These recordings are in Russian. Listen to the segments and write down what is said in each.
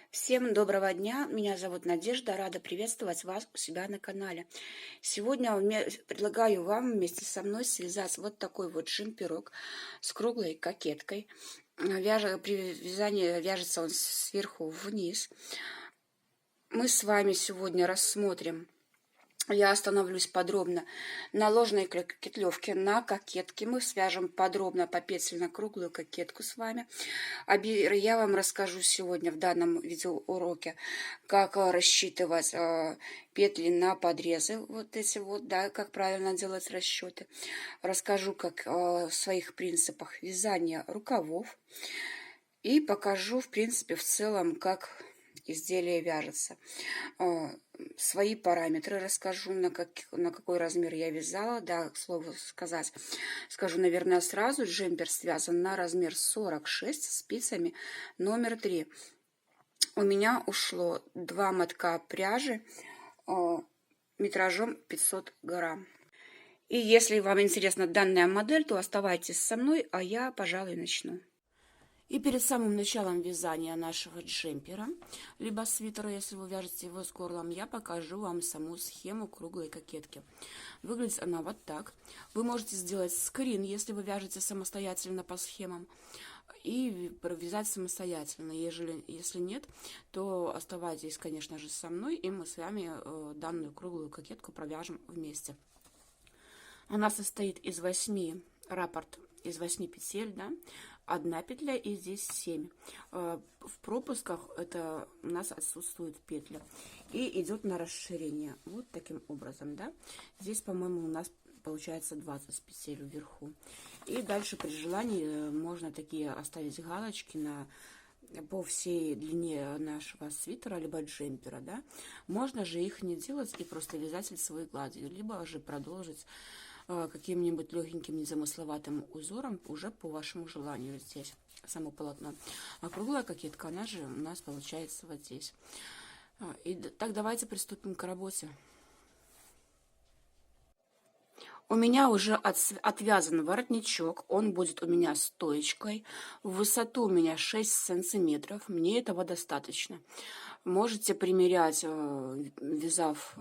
Всем доброго дня, меня зовут Надежда, рада приветствовать вас у себя на канале. Сегодня предлагаю вам вместе со мной связать вот такой вот джемперок с круглой кокеткой. При вязании вяжется он сверху вниз. Мы с вами сегодня рассмотрим, я остановлюсь подробно на ложной кокетлевке, на кокетке. Мы свяжем подробно по петельно круглую кокетку с вами. Я вам расскажу сегодня в данном видеоуроке, как рассчитывать петли на подрезы, вот эти вот, да, как правильно делать расчеты. Расскажу, как в своих принципах вязания рукавов и покажу, в принципе, в целом, как изделие вяжется. Свои параметры расскажу, на какой размер я вязала. Да, к слову сказать, скажу, наверное, сразу. Джемпер связан на размер 46 спицами номер 3. У меня ушло 2 мотка пряжи метражом 500 грамм. И если вам интересна данная модель, то оставайтесь со мной, а я, пожалуй, начну. И перед самым началом вязания нашего джемпера, либо свитера, если вы вяжете его с горлом, я покажу вам саму схему круглой кокетки. Выглядит она вот так. Вы можете сделать скрин, если вы вяжете самостоятельно по схемам, и провязать самостоятельно. Если нет, то оставайтесь, конечно же, со мной, и мы с вами данную круглую кокетку провяжем вместе. Она состоит из 8 раппорт, из 8 петель, да, 1 петля и здесь 7. В пропусках это у нас отсутствует петля. И идет на расширение. Вот таким образом, да. Здесь, по-моему, у нас получается 20 петель вверху. И дальше при желании можно такие оставить галочки по всей длине нашего свитера, либо джемпера, да. Можно же их не делать и просто вязать лицевой гладью, либо же продолжить каким-нибудь легеньким незамысловатым узором уже по вашему желанию здесь само полотно. А круглая кокетка, она же у нас получается вот здесь. Так, давайте приступим к работе. У меня уже отвязан воротничок, он будет у меня стоечкой. В высоту у меня 6 сантиметров, мне этого достаточно. Можете примерять, вязав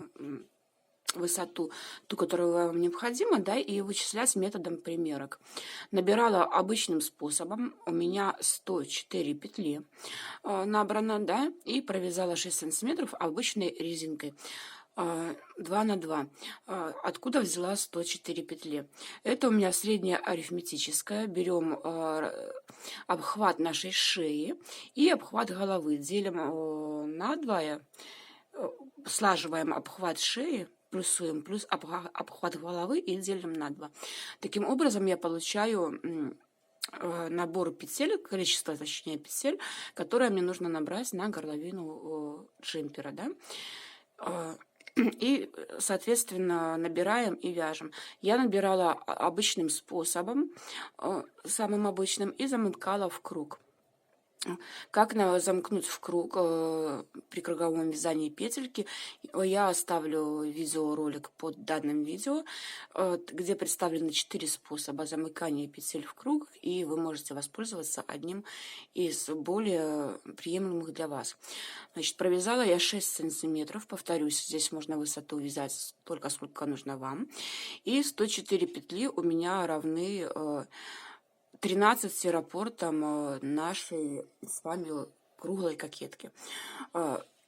высоту, ту, которая вам необходима, да, и вычислять методом примерок. Набирала обычным способом, у меня 104 петли набрано, да, и провязала 6 сантиметров обычной резинкой 2 на 2. Откуда взяла 104 петли? Это у меня средняя арифметическая. Берем обхват нашей шеи и обхват головы, делим на 2, слаживаем обхват шеи, плюсуем, плюс обхват головы и делим на 2. Таким образом я получаю набор петель, количество, точнее, петель, которое мне нужно набрать на горловину джемпера, да. И, соответственно, набираем и вяжем. Я набирала обычным способом, самым обычным, и замыкала в круг. Как замкнуть в круг при круговом вязании петельки, я оставлю видеоролик под данным видео, где представлены 4 способа замыкания петель в круг, и вы можете воспользоваться одним из более приемлемых для вас. Значит, провязала я 6 сантиметров, повторюсь, здесь можно высоту вязать столько, сколько нужно вам, и 104 петли у меня равны 13 раппортам нашей с вами круглой кокетки.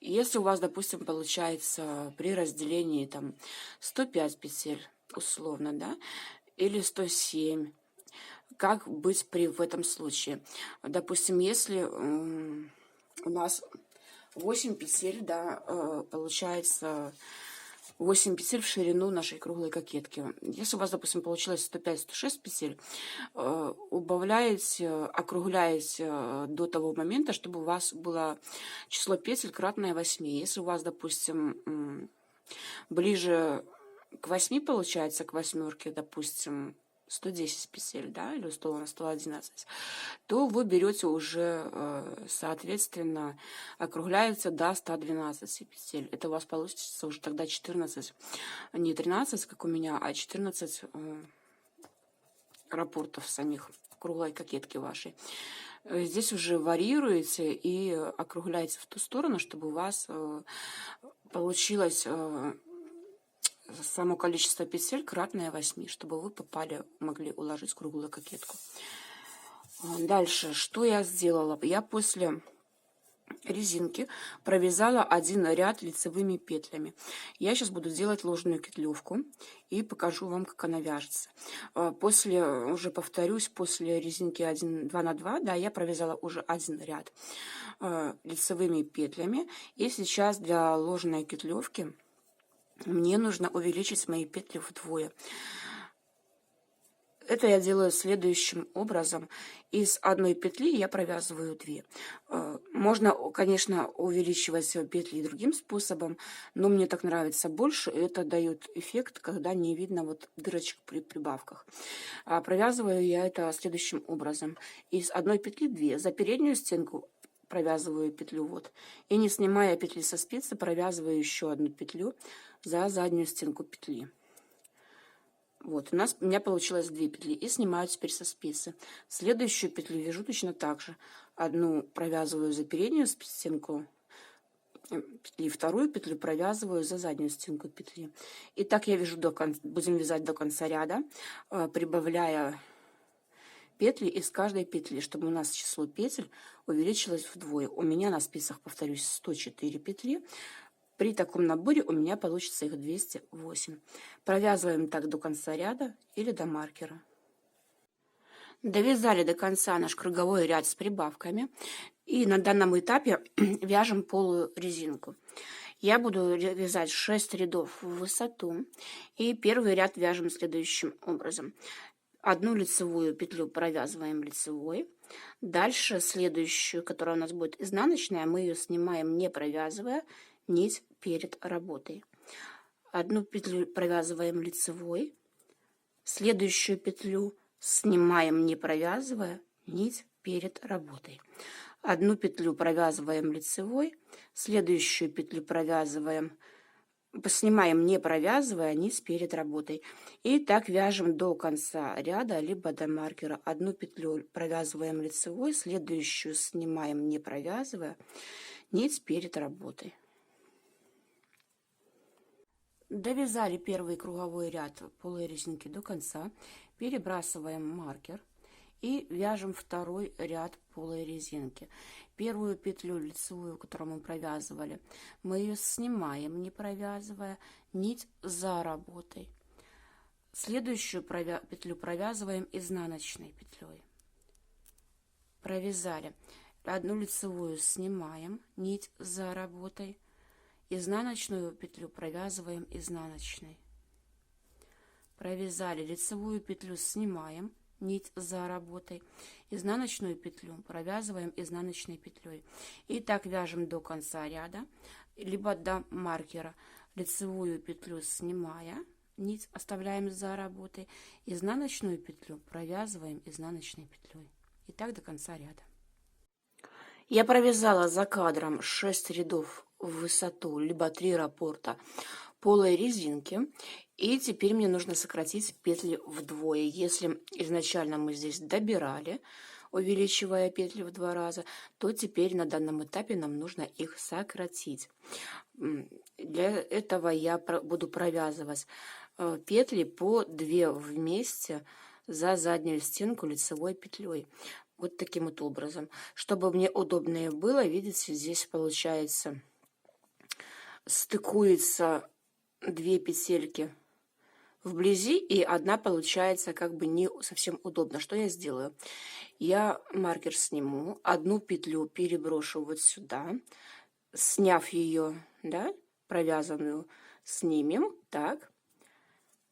Если у вас, допустим, получается при разделении там 105 петель, условно, да, или 107, как быть в этом случае? Допустим, если у нас 8 петель, да, получается 8 петель в ширину нашей круглой кокетки. Если у вас, допустим, получилось 105-106 петель, убавляете, округляете до того момента, чтобы у вас было число петель кратное 8. Если у вас, допустим, ближе к 8 получается, к восьмерке, допустим, 110 петель, да, или условно 111, то вы берете уже, соответственно, округляется до 112 петель. Это у вас получится уже тогда 14, не 13, как у меня, а 14 раппортов самих круглой кокетки вашей. Здесь уже варьируете и округляете в ту сторону, чтобы у вас получилось само количество петель кратное 8, чтобы вы могли уложить круглую кокетку. Дальше, что я сделала? Я после резинки провязала один ряд лицевыми петлями. Я сейчас буду делать ложную петлевку и покажу вам, как она вяжется. Уже повторюсь, после резинки 2 на 2, да, я провязала уже один ряд лицевыми петлями. И сейчас для ложной петлевки мне нужно увеличить мои петли вдвое. Это я делаю следующим образом. Из одной петли я провязываю 2. Можно, конечно, увеличивать петли другим способом, но мне так нравится больше. Это дает эффект, когда не видно вот дырочек при прибавках. Провязываю я это следующим образом. Из одной петли 2. За переднюю стенку провязываю петлю вот. И не снимая петли со спицы, провязываю еще одну петлю за заднюю стенку петли. Вот, у меня получилось 2 петли, и снимаю теперь со спицы. Следующую петлю вяжу точно так же. Одну провязываю за переднюю стенку петли, вторую петлю провязываю за заднюю стенку петли. И так я вяжу будем вязать до конца ряда, прибавляя петли из каждой петли, чтобы у нас число петель увеличилось вдвое. У меня на спицах, повторюсь, 104 петли. При таком наборе у меня получится их 208. Провязываем так до конца ряда или до маркера. Довязали до конца наш круговой ряд с прибавками. И на данном этапе вяжем полую резинку. Я буду вязать 6 рядов в высоту. И первый ряд вяжем следующим образом. Одну лицевую петлю провязываем лицевой. Дальше следующую, которая у нас будет изнаночная, мы ее снимаем, не провязывая нить перед работой. Одну петлю провязываем лицевой, следующую петлю снимаем, не провязывая нить перед работой. Одну петлю провязываем лицевой, следующую петлю снимаем, не провязывая нить перед работой. И так вяжем до конца ряда, либо до маркера. Одну петлю провязываем лицевой, следующую снимаем, не провязывая нить перед работой. Довязали первый круговой ряд полой резинки до конца, перебрасываем маркер и вяжем второй ряд полой резинки. Первую петлю лицевую, которую мы провязывали, мы ее снимаем, не провязывая нить за работой. Следующую петлю провязываем изнаночной петлей. Провязали. Одну лицевую снимаем, нить за работой. Изнаночную петлю провязываем изнаночной. Провязали, лицевую петлю снимаем, нить за работой. Изнаночную петлю провязываем изнаночной петлей. И так вяжем до конца ряда, либо до маркера. Лицевую петлю снимая, нить оставляем за работой. Изнаночную петлю провязываем изнаночной петлей. И так до конца ряда. Я провязала за кадром 6 рядов в высоту, либо 3 раппорта полой резинки. И теперь мне нужно сократить петли вдвое. Если изначально мы здесь добирали, увеличивая петли в 2 раза, то теперь на данном этапе нам нужно их сократить. Для этого я буду провязывать петли по 2 вместе за заднюю стенку лицевой петлей. Вот таким вот образом. Чтобы мне удобнее было, видите, здесь получается стыкуется 2 петельки вблизи, и одна получается как бы не совсем удобно. Что я сделаю? Я маркер сниму, одну петлю переброшу вот сюда, сняв ее, да, провязанную, снимем, так,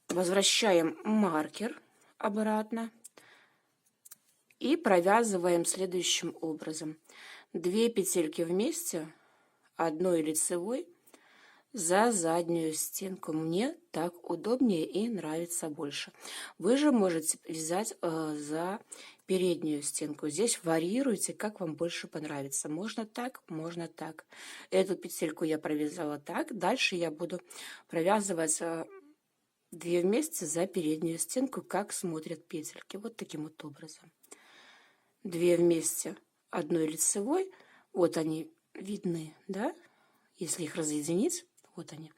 возвращаем маркер обратно и провязываем следующим образом. 2 петельки вместе, одной лицевой, за заднюю стенку. Мне так удобнее и нравится больше. Вы же можете вязать за переднюю стенку. Здесь варьируйте, как вам больше понравится. Можно так, можно так. Эту петельку я провязала так. Дальше я буду провязывать 2 вместе за переднюю стенку, как смотрят петельки. Вот таким вот образом. 2 вместе одной лицевой, вот они видны, да, если их разъединить, вот они,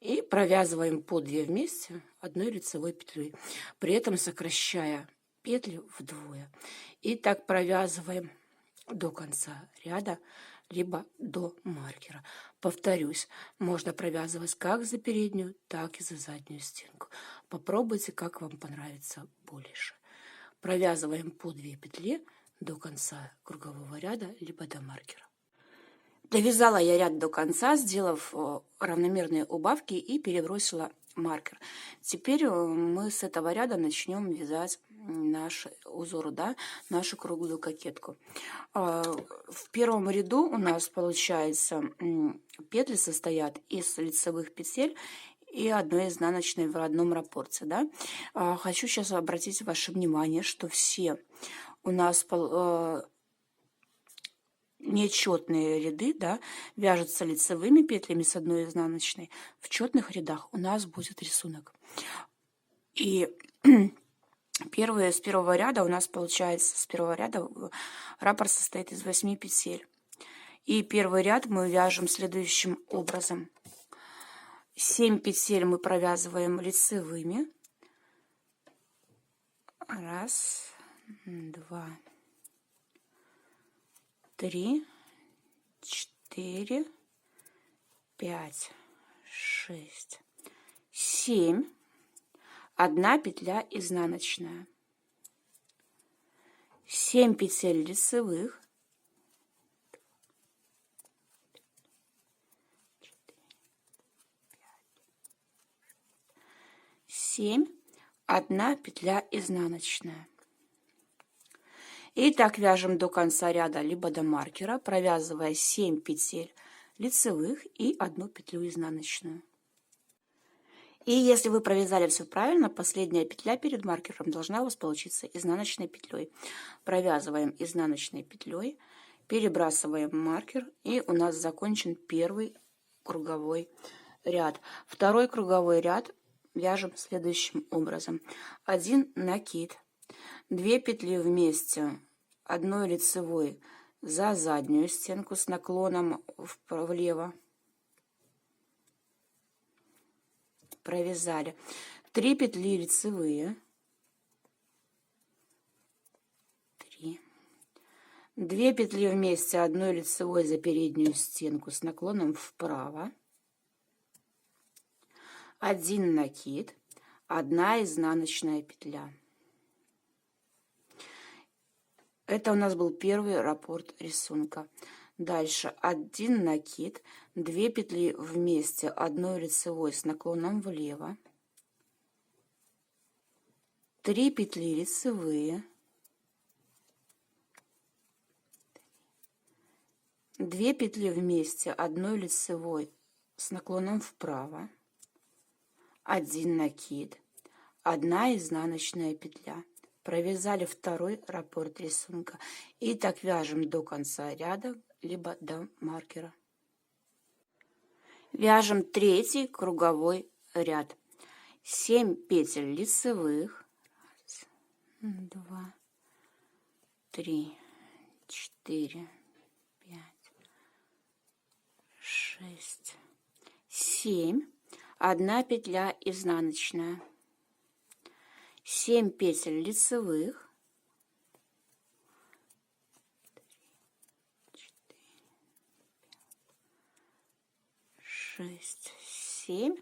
и провязываем по 2 вместе одной лицевой петлей, при этом сокращая петли вдвое. И так провязываем до конца ряда, либо до маркера. Повторюсь, можно провязывать как за переднюю, так и за заднюю стенку. Попробуйте, как вам понравится больше. Провязываем по 2 петли до конца кругового ряда, либо до маркера. Довязала я ряд до конца, сделав равномерные убавки, и перебросила маркер. Теперь мы с этого ряда начнем вязать наш узор, да, нашу круглую кокетку. В первом ряду у нас получается петли состоят из лицевых петель и одной изнаночной в одном раппорте, да. Хочу сейчас обратить ваше внимание, что все у нас нечетные ряды, да, вяжутся лицевыми петлями с одной изнаночной. В четных рядах у нас будет рисунок. И с первого ряда у нас получается, с первого ряда раппорт состоит из 8 петель. И первый ряд мы вяжем следующим образом. 7 петель мы провязываем лицевыми. 1, 2, 3, 4, 5, 6, 7. 1 петля изнаночная. 7 петель лицевых. 7. 1 петля изнаночная. И так вяжем до конца ряда, либо до маркера, провязывая 7 петель лицевых и 1 петлю изнаночную. И если вы провязали все правильно, последняя петля перед маркером должна у вас получиться изнаночной петлей. Провязываем изнаночной петлей, перебрасываем маркер, и у нас закончен первый круговой ряд. Второй круговой ряд вяжем следующим образом. 1 накид, 2 петли вместе, 1 лицевой за заднюю стенку с наклоном влево, провязали, 3 петли лицевые, 3, 2 петли вместе, 1 лицевой за переднюю стенку с наклоном вправо, 1 накид, 1 изнаночная петля. Это у нас был первый раппорт рисунка. Дальше 1 накид, 2 петли вместе, 1 лицевой с наклоном влево, 3 петли лицевые, 2 петли вместе, 1 лицевой с наклоном вправо, 1 накид, 1 изнаночная петля. Провязали второй раппорт рисунка. И так вяжем до конца ряда, либо до маркера. Вяжем третий круговой ряд. 7 петель лицевых. 1, 2, 3, 4, 5, 6, 7. 1 петля изнаночная. 7 петель лицевых, 6, 7,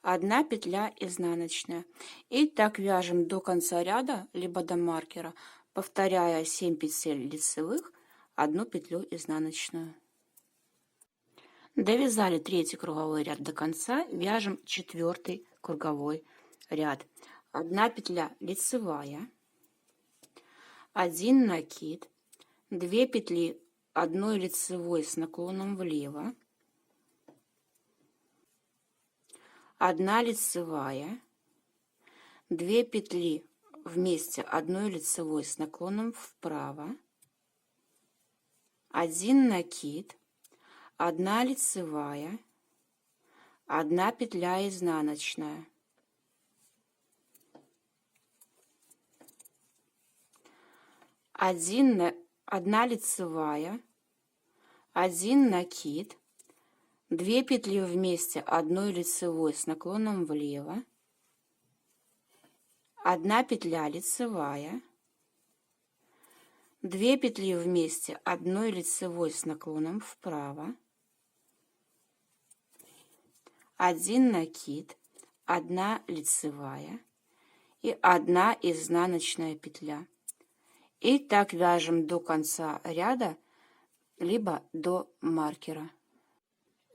1 петля изнаночная. И так вяжем до конца ряда, либо до маркера, повторяя 7 петель лицевых, 1 петлю изнаночную. Довязали третий круговой ряд до конца, вяжем четвертый круговой ряд. 1 петля лицевая, 1 накид, 2 петли 1 лицевой с наклоном влево, 1 лицевая, 2 петли вместе 1 лицевой с наклоном вправо, 1 накид, 1 лицевая, 1 петля изнаночная. 1 1 лицевая, 1 накид, 2 петли вместе одной лицевой с наклоном влево, 1 петля лицевая, 2 петли вместе одной лицевой с наклоном вправо, 1 накид, 1 лицевая и 1 изнаночная петля. И так вяжем до конца ряда, либо до маркера.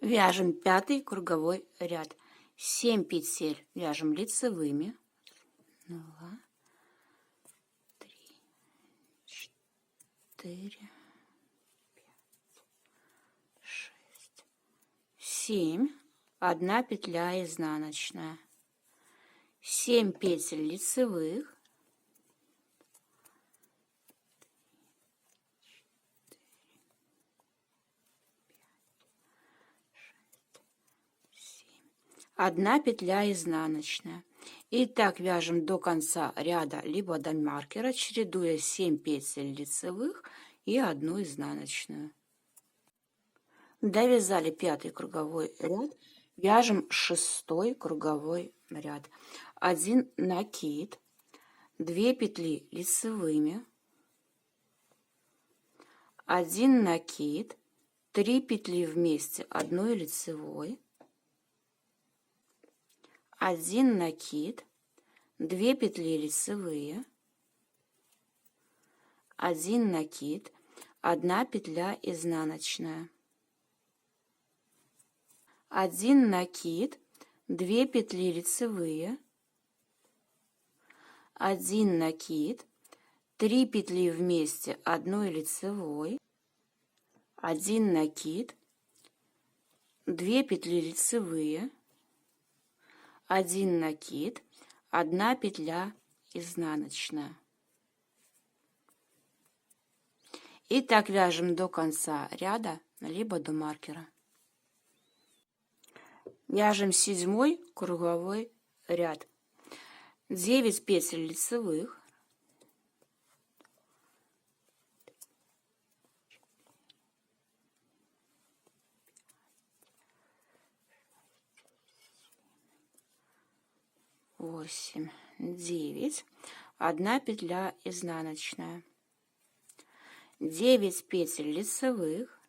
Вяжем 5 круговой ряд. 7 петель вяжем лицевыми. 2, 3, 4, 5, 6, 7. 1 петля изнаночная. 7 петель лицевых. 1 петля изнаночная. И так вяжем до конца ряда, либо до маркера, чередуя 7 петель лицевых и 1 изнаночную. Довязали 5 круговой ряд, вяжем 6 круговой ряд. 1 накид, 2 петли лицевыми, 1 накид, 3 петли вместе одной лицевой, 1 накид, 2 петли лицевые, 1 накид, 1 петля изнаночная, 1 накид, 2 петли лицевые, 1 накид, 3 петли вместе одной лицевой, 1 накид, 2 петли лицевые, 1 накид, 1 петля изнаночная. И так вяжем до конца ряда, либо до маркера. Вяжем 7 круговой ряд. 9 петель лицевых, 8, 9, 1 петля изнаночная, 9 петель лицевых,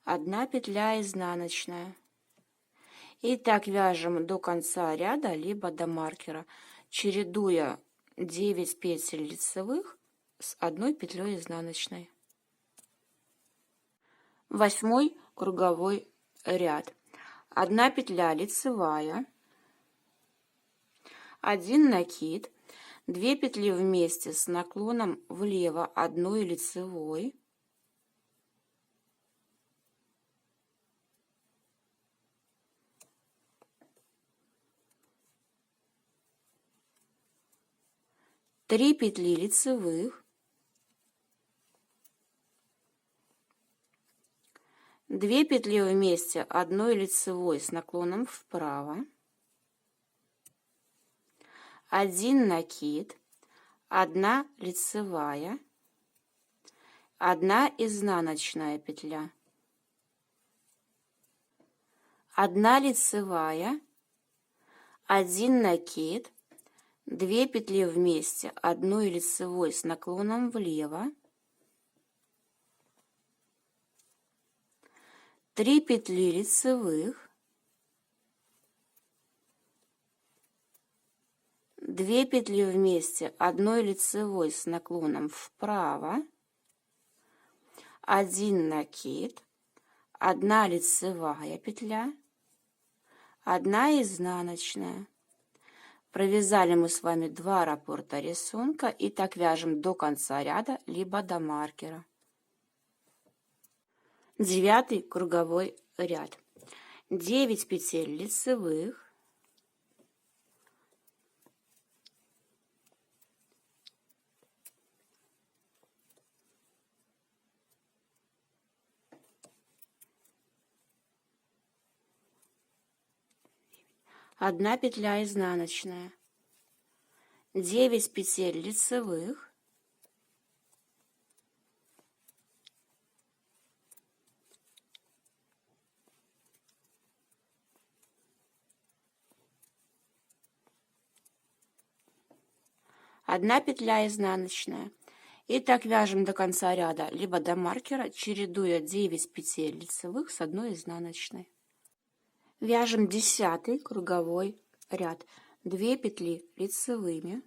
1 петля изнаночная. И так вяжем до конца ряда, либо до маркера, чередуя 9 петель лицевых с 1 петлей изнаночной. 8 круговой ряд. 1 петля лицевая, 1 накид, 2 петли вместе с наклоном влево одной лицевой, 3 петли лицевых, 2 петли вместе одной лицевой с наклоном вправо, 1 накид, 1 лицевая, 1 изнаночная петля, 1 лицевая, 1 накид, 2 петли вместе одной лицевой с наклоном влево, 3 петли лицевых, 2 петли вместе одной лицевой с наклоном вправо, 1 накид, 1 лицевая петля, 1 изнаночная. Провязали мы с вами 2 раппорта рисунка и так вяжем до конца ряда, либо до маркера. 9 круговой ряд. 9 петель лицевых, 1 петля изнаночная, 9 петель лицевых, одна петля изнаночная. И так вяжем до конца ряда, либо до маркера, чередуя 9 петель лицевых с 1 изнаночной. Вяжем 10 круговой ряд. 2 петли лицевыми,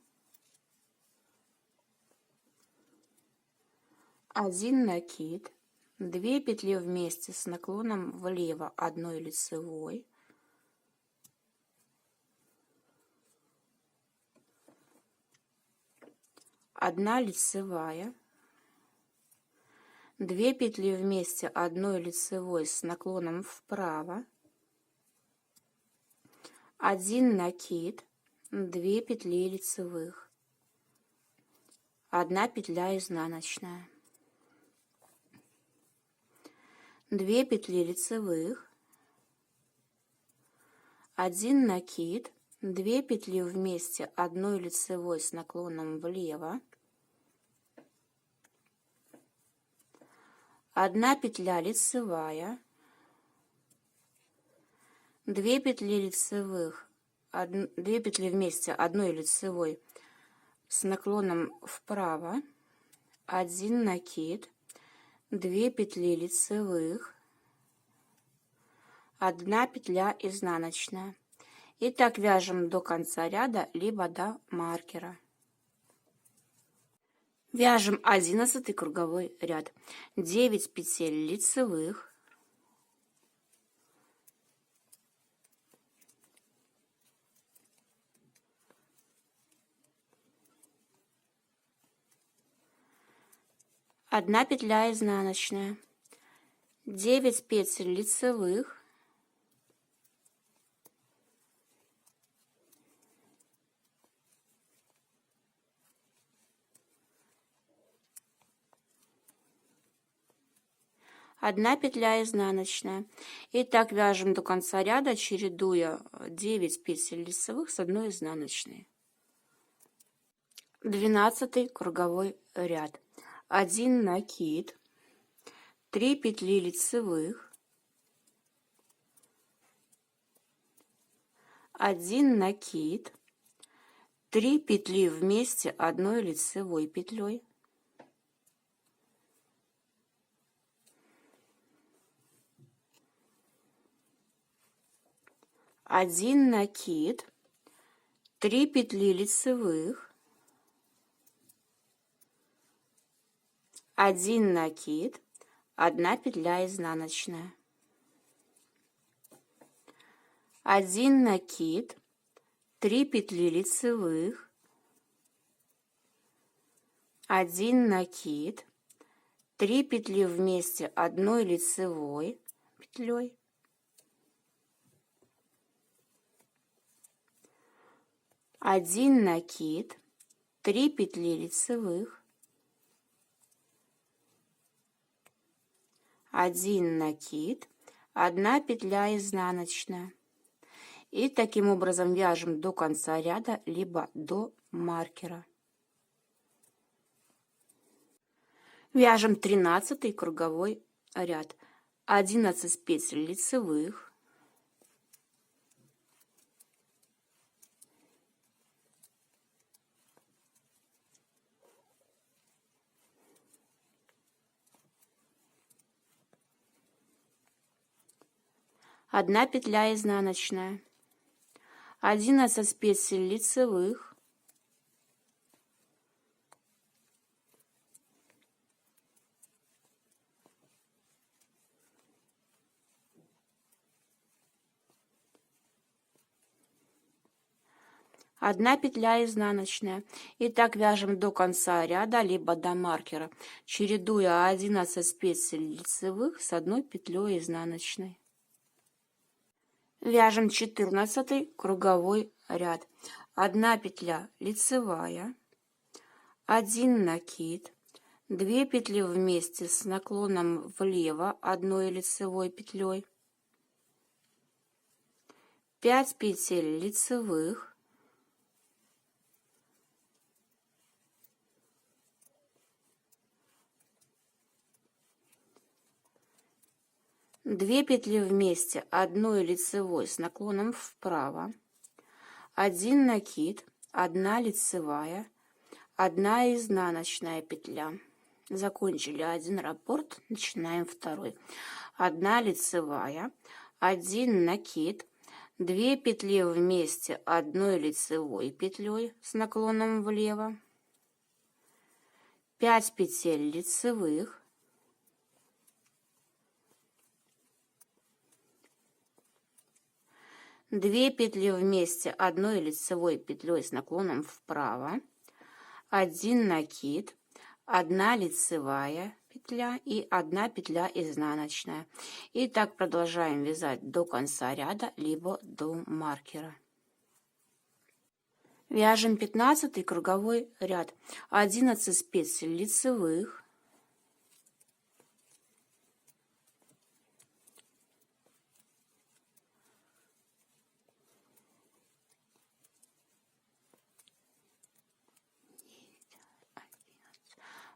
1 накид, 2 петли вместе с наклоном влево 1 лицевой, 1 лицевая, 2 петли вместе 1 лицевой с наклоном вправо, 1 накид, 2 петли лицевых, 1 петля изнаночная, 2 петли лицевых, 1 накид, 2 петли вместе 1 лицевой с наклоном влево, 1 петля лицевая, 2 петли лицевых, 2 петли вместе 1 лицевой с наклоном вправо, 1 накид, 2 петли лицевых, 1 петля изнаночная. И так вяжем до конца ряда, либо до маркера. Вяжем 11 круговой ряд. 9 петель лицевых, 1 петля изнаночная, 9 петель лицевых, 1 петля изнаночная. И так вяжем до конца ряда, чередуя 9 петель лицевых с 1 изнаночной. 12 круговой ряд. 1 накид, 3 петли лицевых, 1 накид, 3 петли вместе 1 лицевой петлей, 1 накид, 3 петли лицевых, 1 накид, 1 петля изнаночная, 1 накид, 3 петли лицевых, 1 накид, 3 петли вместе 1 лицевой петлей, 1 накид, 3 петли лицевых, 1 накид, 1 петля изнаночная. И таким образом вяжем до конца ряда, либо до маркера. Вяжем 13 круговой ряд. 11 петель лицевых, 1 петля изнаночная, 11 петель лицевых, 1 петля изнаночная. И так вяжем до конца ряда, либо до маркера, чередуя 11 петель лицевых с 1 петлей изнаночной. Вяжем 14 круговой ряд. 1 петля лицевая, 1 накид, 2 петли вместе с наклоном влево 1 лицевой петлей, 5 петель лицевых, две петли вместе одной лицевой с наклоном вправо, 1 накид, 1 лицевая, 1 изнаночная петля. Закончили один раппорт, начинаем второй. 1 лицевая, 1 накид, 2 петли вместе одной лицевой петлей с наклоном влево, 5 петель лицевых, две петли вместе одной лицевой петлей с наклоном вправо, 1 накид, 1 лицевая петля и 1 петля изнаночная. И так продолжаем вязать до конца ряда, либо до маркера. Вяжем 15 круговой ряд. 11 петель лицевых,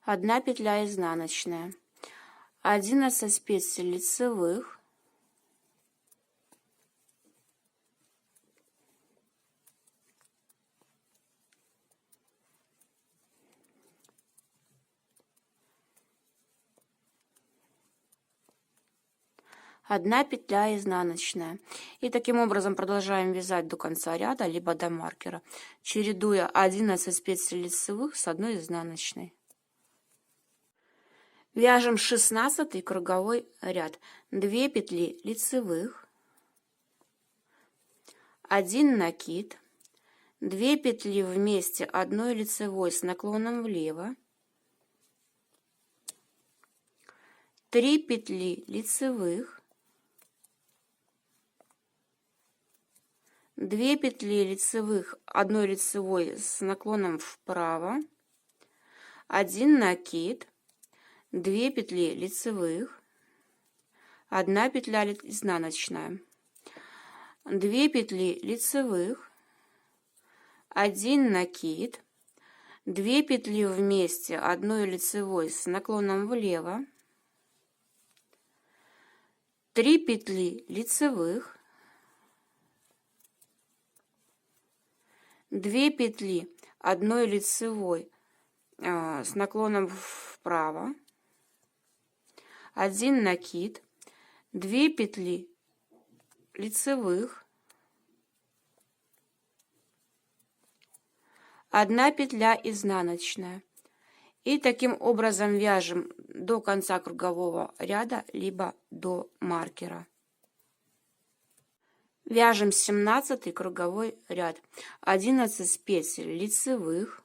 одна петля изнаночная, 11 петель лицевых, одна петля изнаночная. И таким образом продолжаем вязать до конца ряда, либо до маркера, чередуя 11 петель лицевых с одной изнаночной. Вяжем 16 круговой ряд. 2 петли лицевых, 1 накид, 2 петли вместе одной лицевой с наклоном влево, 3 петли лицевых, 2 петли лицевых одной лицевой с наклоном вправо, 1 накид, 2 петли лицевых, 1 петля изнаночная, 2 петли лицевых, 1 накид, 2 петли вместе одной лицевой с наклоном влево, 3 петли лицевых, 2 петли одной лицевой с наклоном вправо, 1 накид, 2 петли лицевых, 1 петля изнаночная. И таким образом вяжем до конца кругового ряда, либо до маркера. Вяжем 17 круговой ряд. 11 петель лицевых,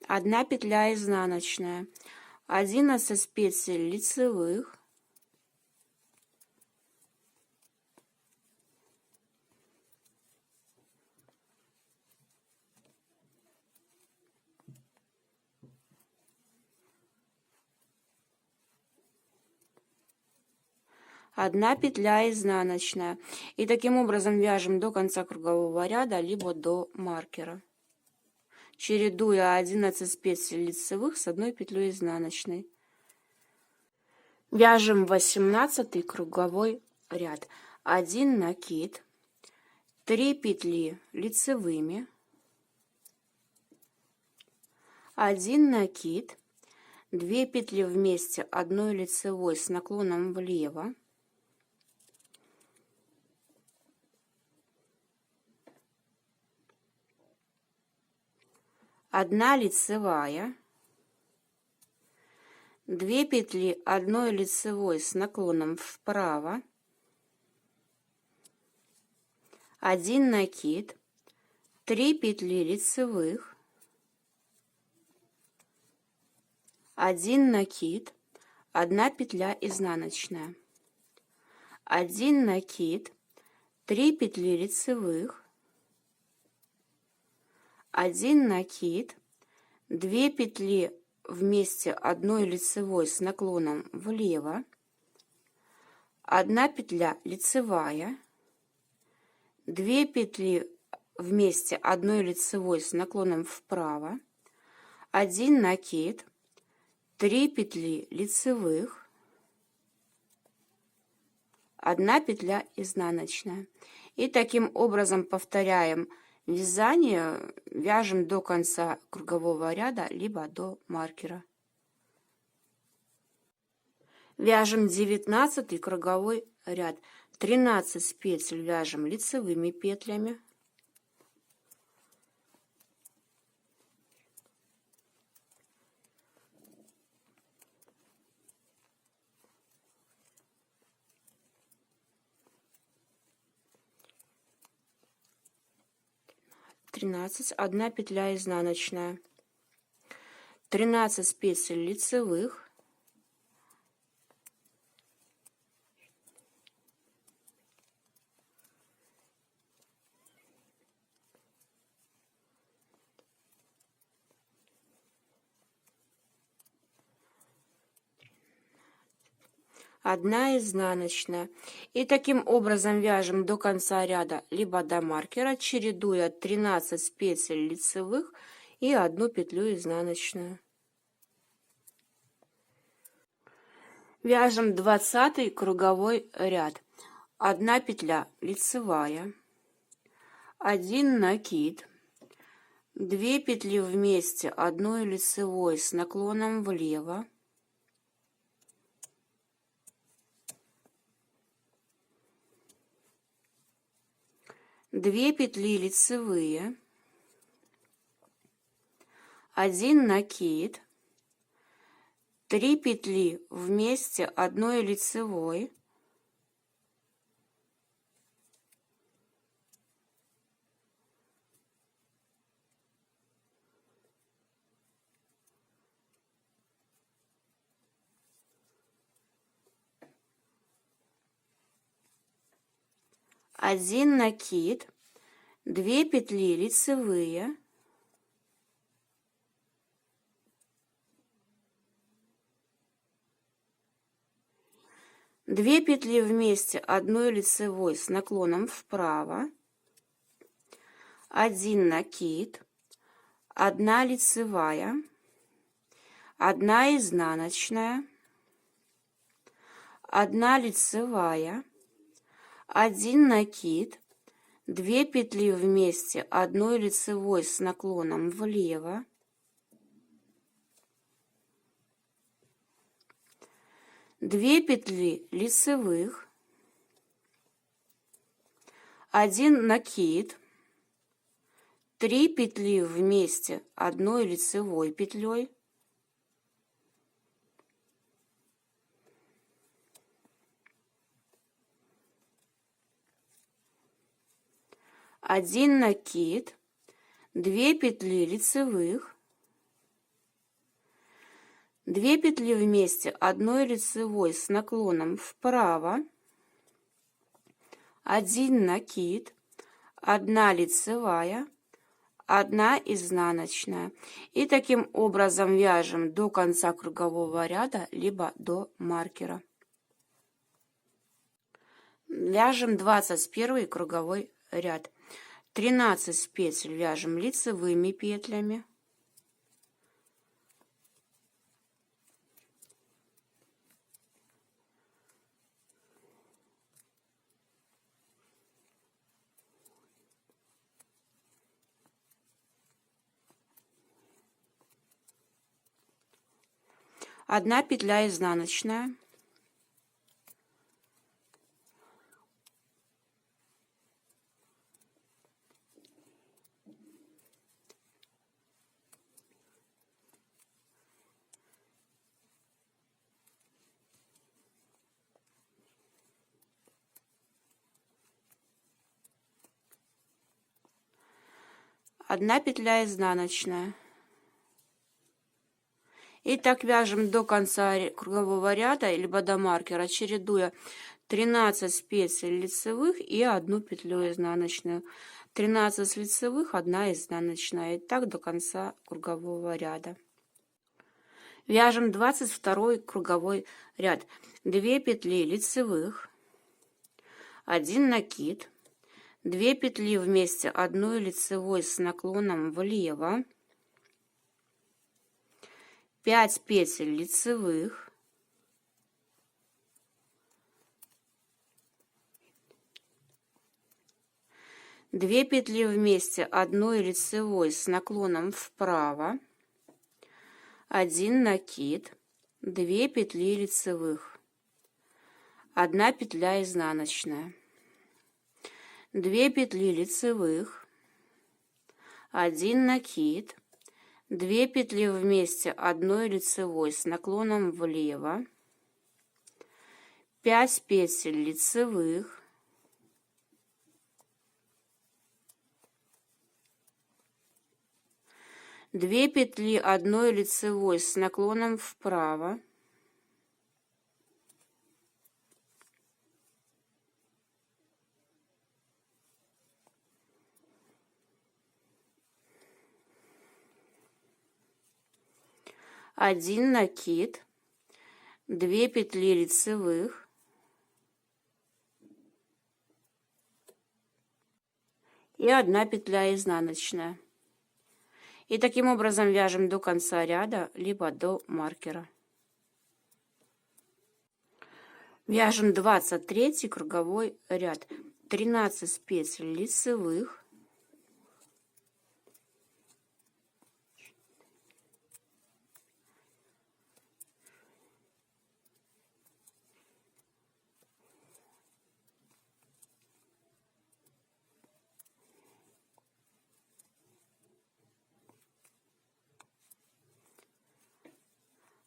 одна петля изнаночная, 11 петель лицевых, одна петля изнаночная. И таким образом вяжем до конца кругового ряда, либо до маркера, чередуя 11 петель лицевых с одной петлей изнаночной. Вяжем 18 круговой ряд. 1 накид, 3 петли лицевыми, 1 накид, 2 петли вместе одной лицевой с наклоном влево, 1 лицевая, 2 петли одной лицевой с наклоном вправо, 1 накид, 3 петли лицевых, 1 накид, 1 петля изнаночная, 1 накид, 3 петли лицевых, 1 накид, 2 петли вместе одной лицевой с наклоном влево, 1 петля лицевая, 2 петли вместе одной лицевой с наклоном вправо, 1 накид, 3 петли лицевых, 1 петля изнаночная. И таким образом повторяем вязание, вяжем до конца кругового ряда, либо до маркера. Вяжем 19 круговой ряд. 13 петель вяжем лицевыми петлями. Одна петля изнаночная, 13 петель лицевых, одна изнаночная. И таким образом вяжем до конца ряда, либо до маркера, чередуя 13 петель лицевых и 1 петлю изнаночную. Вяжем 20 круговой ряд. 1 петля лицевая, 1 накид, 2 петли вместе одной лицевой с наклоном влево, 2 петли лицевые, 1 накид, 3 петли вместе одной лицевой, 1 накид, 2 петли лицевые, 2 петли вместе одной лицевой с наклоном вправо, 1 накид, 1 лицевая, 1 изнаночная, 1 лицевая, 1 накид, 2 петли вместе одной лицевой с наклоном влево, 2 петли лицевых, 1 накид, 3 петли вместе одной лицевой петлей, 1 накид, 2 петли лицевых, 2 петли вместе одной лицевой с наклоном вправо, 1 накид, 1 лицевая, 1 изнаночная. И таким образом вяжем до конца кругового ряда, либо до маркера. Вяжем 21 круговой ряд. 13 петель вяжем лицевыми петлями. Одна петля изнаночная. Одна петля изнаночная. И так вяжем до конца кругового ряда, либо до маркера, чередуя 13 петель лицевых и 1 петлю изнаночную. 13 лицевых, 1 изнаночная. И так до конца кругового ряда. Вяжем 22 круговой ряд. 2 петли лицевых, 1 накид, 2 петли вместе одной лицевой с наклоном влево, 5 петель лицевых, 2 петли вместе одной лицевой с наклоном вправо, 1 накид, 2 петли лицевых, 1 петля изнаночная, 2 петли лицевых, 1 накид, 2 петли вместе одной лицевой с наклоном влево, 5 петель лицевых, 2 петли одной лицевой с наклоном вправо, 1 накид, 2 петли лицевых, и 1 петля изнаночная. И таким образом вяжем до конца ряда, либо до маркера. Вяжем 23 круговой ряд. 13 петель лицевых,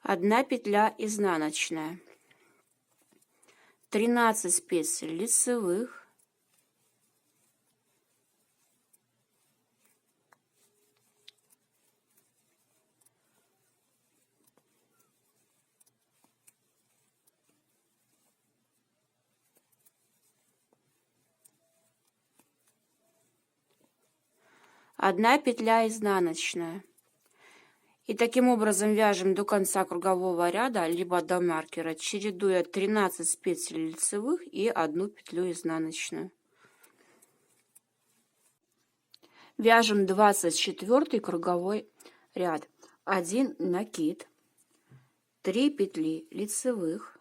1 петля изнаночная, 13 петель лицевых, 1 петля изнаночная. И таким образом вяжем до конца кругового ряда, либо до маркера, чередуя 13 петель лицевых и 1 петлю изнаночную. Вяжем 24 круговой ряд. 1 накид, 3 петли лицевых,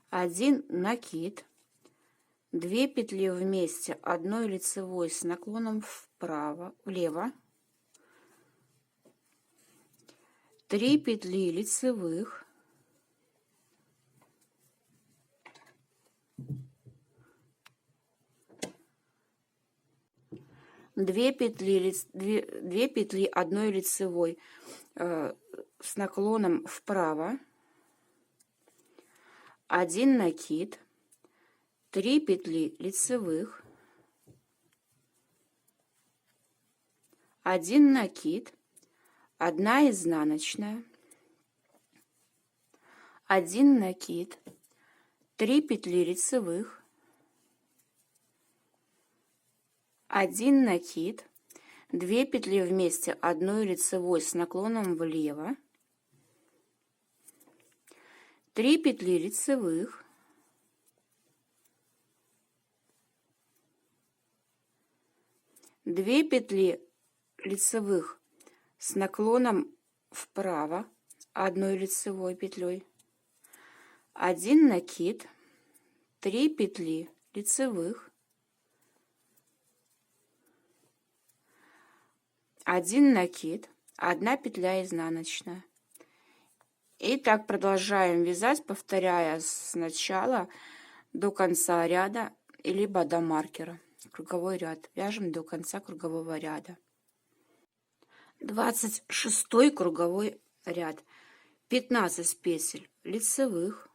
1 накид, 2 петли вместе одной лицевой с наклоном влево, 3 петли лицевых, 2 петли одной лицевой с наклоном вправо, 1 накид, 3 петли лицевых, 1 накид, 1 изнаночная, 1 накид, 3 петли лицевых, 1 накид, 2 петли вместе одной лицевой с наклоном влево, 3 петли лицевых, 2 петли лицевых с наклоном вправо одной лицевой петлей, 1 накид, 3 петли лицевых, 1 накид, 1 петля изнаночная. И так продолжаем вязать, повторяя сначала до конца ряда, либо до маркера. Круговой ряд. Вяжем до конца кругового ряда. 26 круговой ряд. 15 петель лицевых,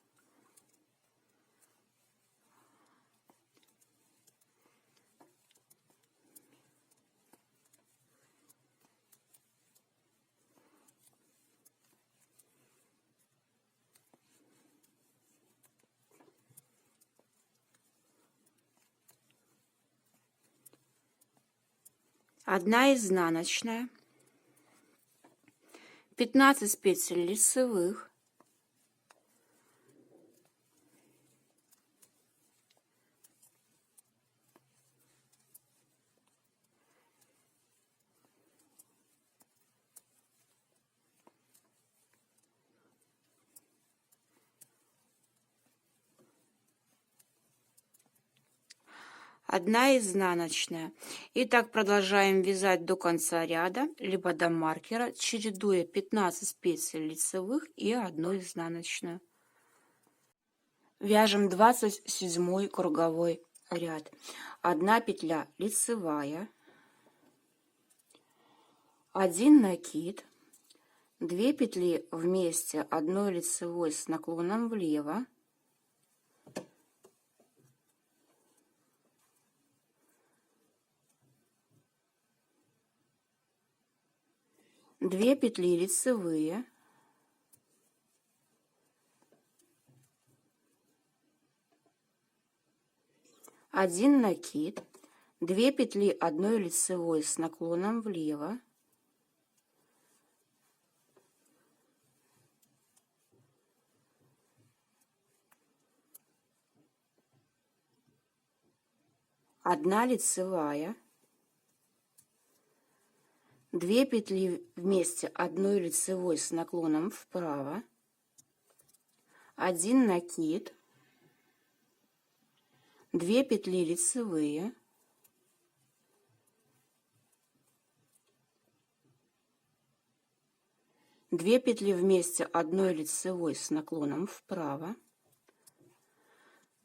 1 изнаночная, 15 петель лицевых, одна изнаночная. И так продолжаем вязать до конца ряда, либо до маркера, чередуя 15 петель лицевых и 1 изнаночную. Вяжем 27 круговой ряд. 1 петля лицевая, 1 накид, 2 петли вместе 1 лицевой с наклоном влево, 2 петли лицевые, 1 накид, 2 петли 1 лицевой с наклоном влево, 1 лицевая, 2 петли вместе 1 лицевой с наклоном вправо, 1 накид, 2 петли лицевые, 2 петли вместе 1 лицевой с наклоном вправо,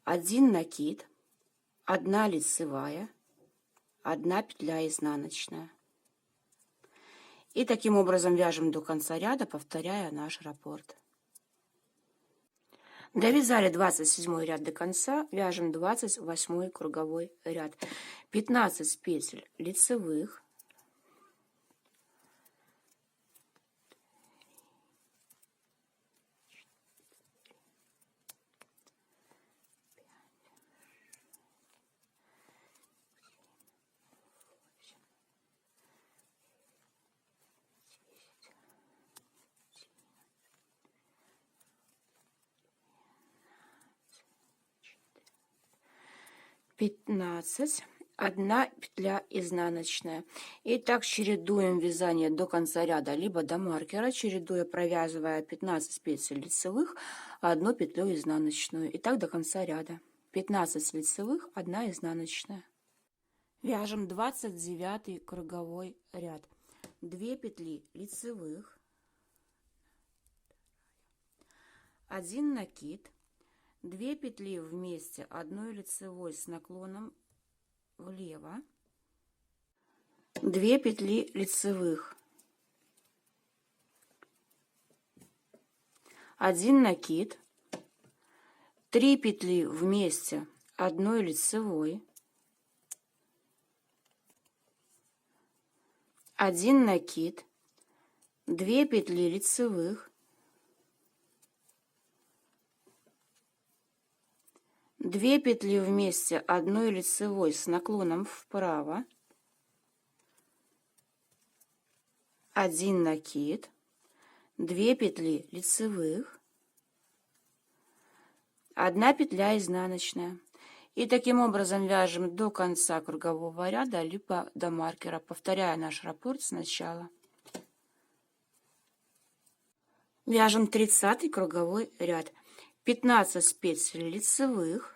1 накид, 1 лицевая, 1 петля изнаночная. И таким образом вяжем до конца ряда, повторяя наш раппорт. Довязали 27 ряд до конца, вяжем 28 круговой ряд. 15 петель лицевых, 15, 1 петля изнаночная. И так чередуем вязание до конца ряда, либо до маркера, чередуя, провязывая 15 петель лицевых, 1 петлю изнаночную. И так до конца ряда. 15 лицевых, 1 изнаночная. Вяжем 29 круговой ряд. 2 петли лицевых, 1 накид, 2 петли вместе 1 лицевой с наклоном влево, 2 петли лицевых, 1 накид, 3 петли вместе 1 лицевой, 1 накид, 2 петли лицевых, 2 петли вместе 1 лицевой с наклоном вправо, 1 накид, 2 петли лицевых, 1 петля изнаночная. И таким образом вяжем до конца кругового ряда, либо до маркера, повторяя наш раппорт сначала. Вяжем 30 круговой ряд. 15 петель лицевых,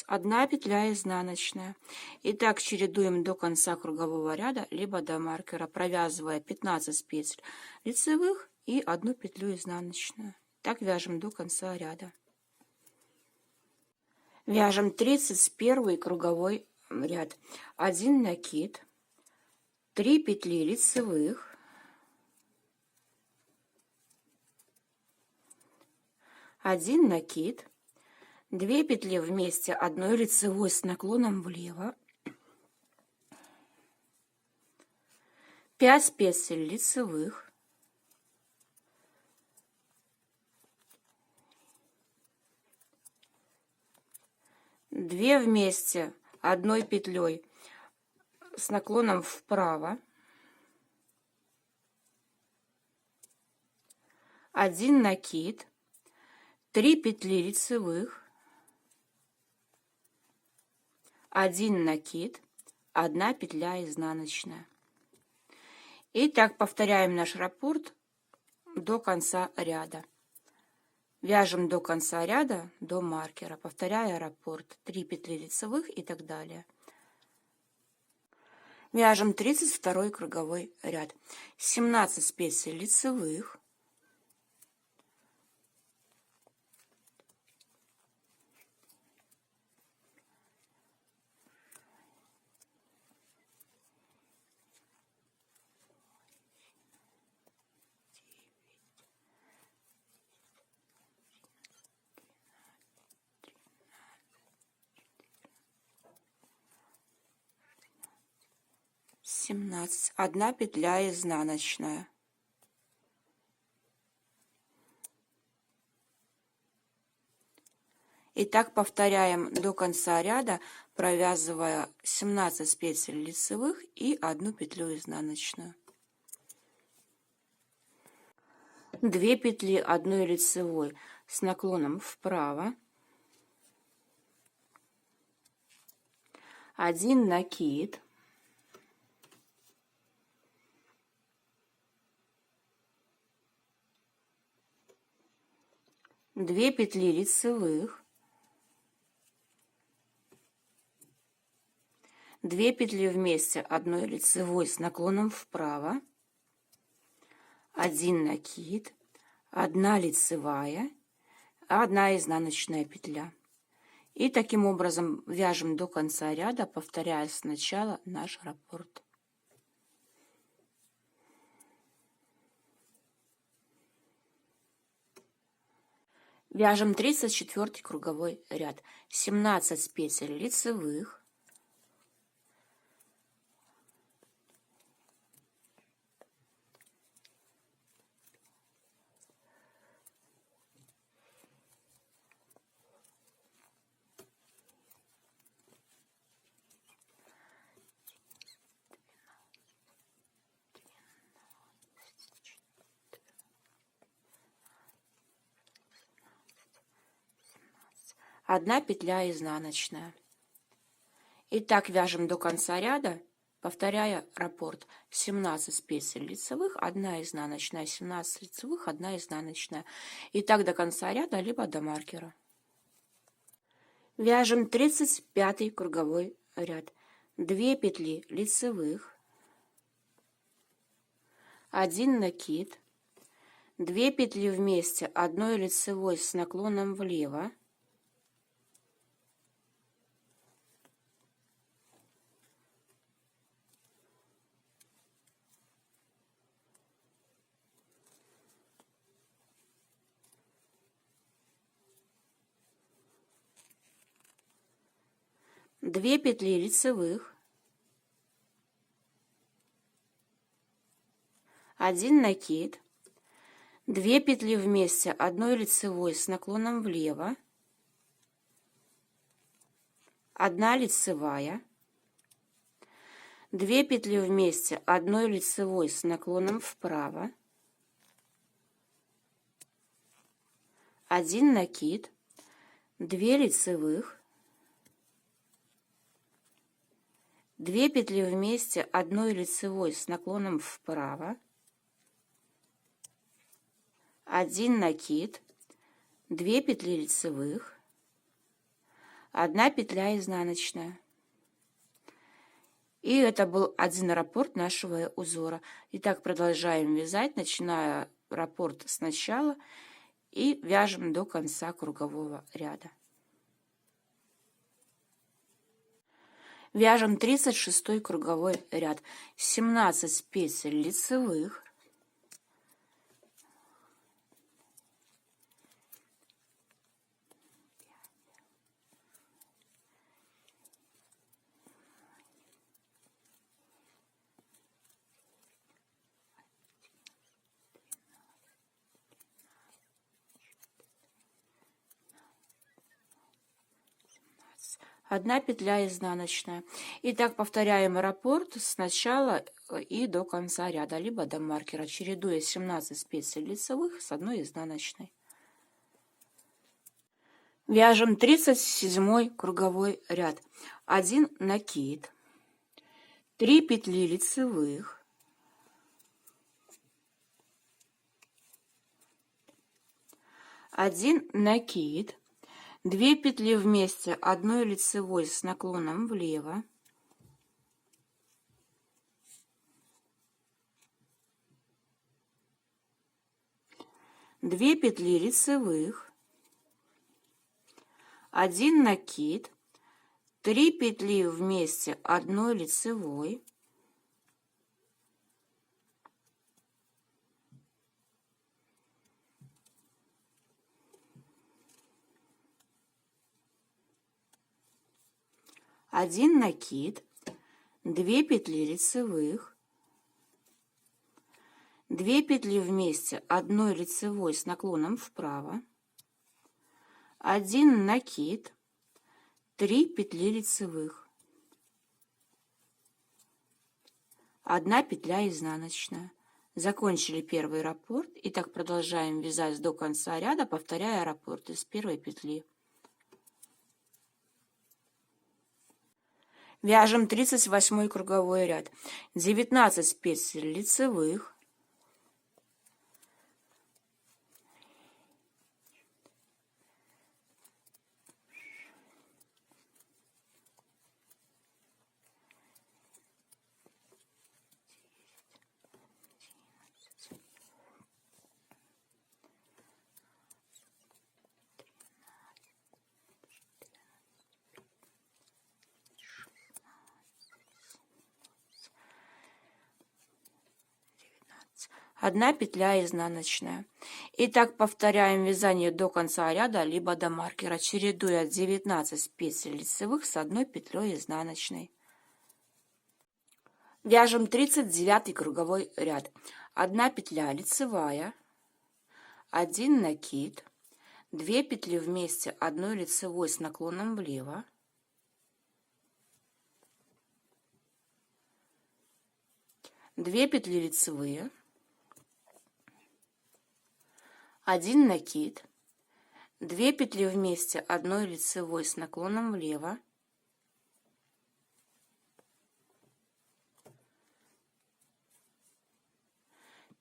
1 петля изнаночная. И так чередуем до конца кругового ряда, либо до маркера, провязывая 15 петель лицевых и 1 петлю изнаночную. Так вяжем до конца ряда. Вяжем 31 круговой ряд. 1 накид, 3 петли лицевых, 1 накид, 2 петли вместе одной лицевой с наклоном влево, 5 петель лицевых, 2 вместе одной петлей с наклоном вправо, 1 накид, 3 петли лицевых, 1 накид, 1 петля изнаночная. И так повторяем наш раппорт до конца ряда. Вяжем до конца ряда, до маркера, повторяя раппорт. 3 петли лицевых и так далее. Вяжем 32 круговой ряд. 17 петель лицевых, 17, 1 петля изнаночная. И так повторяем до конца ряда, провязывая 17 петель лицевых и 1 петлю изнаночную. 2 петли одной лицевой с наклоном вправо, 1 накид, 2 петли лицевых, 2 петли вместе одной лицевой с наклоном вправо, 1 накид, 1 лицевая, 1 изнаночная петля. И таким образом вяжем до конца ряда, повторяя сначала наш раппорт. Вяжем 34 круговой ряд. 17 петель лицевых, 1 петля изнаночная. И так вяжем до конца ряда, повторяя раппорт. 17 петель лицевых, 1 изнаночная, 17 лицевых, 1 изнаночная. И так до конца ряда, либо до маркера. Вяжем 35 круговой ряд. 2 петли лицевых, 1 накид, 2 петли вместе одной лицевой с наклоном влево, 2 петли лицевых, 1 накид, 2 петли вместе одной лицевой с наклоном влево, 1 лицевая, 2 петли вместе одной лицевой с наклоном вправо, 1 накид, 2 лицевых, 2 петли вместе одной лицевой с наклоном вправо, 1 накид, 2 петли лицевых, 1 петля изнаночная. И это был один раппорт нашего узора. Итак, продолжаем вязать, начиная раппорт сначала и вяжем до конца кругового ряда. Вяжем 36 круговой ряд. 17 петель лицевых, 1 петля изнаночная. И так повторяем раппорт с начала и до конца ряда, либо до маркера, чередуя 17 петель лицевых с 1 изнаночной. Вяжем 37 круговой ряд. 1 накид, 3 петли лицевых, 1 накид, 2 петли вместе, 1 лицевой с наклоном влево, 2 петли лицевых, 1 накид, 3 петли вместе, 1 лицевой, 1 накид, 2 петли лицевых, 2 петли вместе, 1 лицевой с наклоном вправо, 1 накид, 3 петли лицевых, 1 петля изнаночная. Закончили первый раппорт, и так продолжаем вязать до конца ряда, повторяя раппорты с первой петли. Вяжем 38 круговой ряд. 19 петель лицевых, 1 петля изнаночная. И так повторяем вязание до конца ряда, либо до маркера, чередуя 19 петель лицевых с 1 петлей изнаночной. Вяжем 39 круговой ряд. 1 петля лицевая, 1 накид, 2 петли вместе, 1 лицевой с наклоном влево, 2 петли лицевые, 1 накид, 2 петли вместе, 1 лицевой с наклоном влево,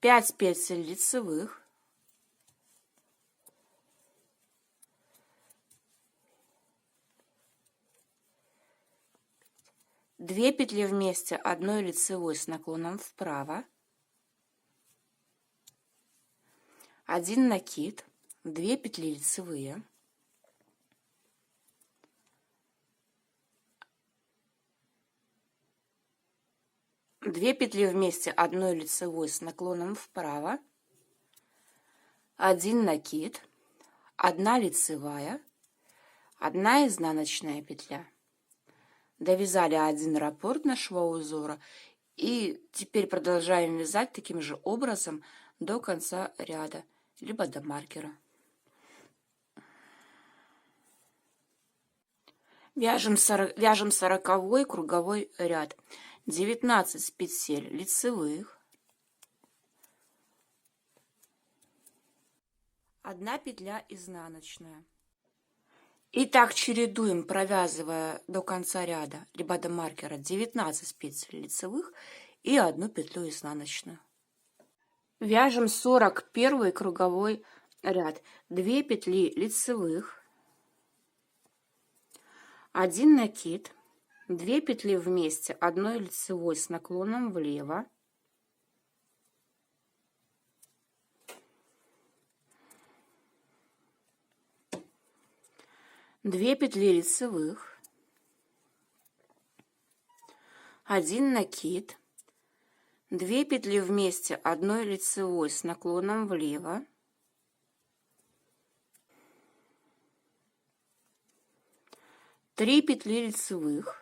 5 петель лицевых, 2 петли вместе, 1 лицевой с наклоном вправо, 1 накид, 2 петли лицевые, 2 петли вместе, 1 лицевой с наклоном вправо, 1 накид, 1 лицевая, 1 изнаночная петля. Довязали 1 раппорт нашего узора, и теперь продолжаем вязать таким же образом до конца ряда, либо до маркера. Вяжем 40 круговой ряд. 19 петель лицевых, 1 петля изнаночная. И так чередуем, провязывая до конца ряда, либо до маркера, 19 петель лицевых и 1 петлю изнаночную. Вяжем 41 круговой ряд. 2 петли лицевых, 1 накид, 2 петли вместе, 1 лицевой с наклоном влево, 2 петли лицевых, 1 накид, 2 петли вместе, 1 лицевой с наклоном влево, 3 петли лицевых,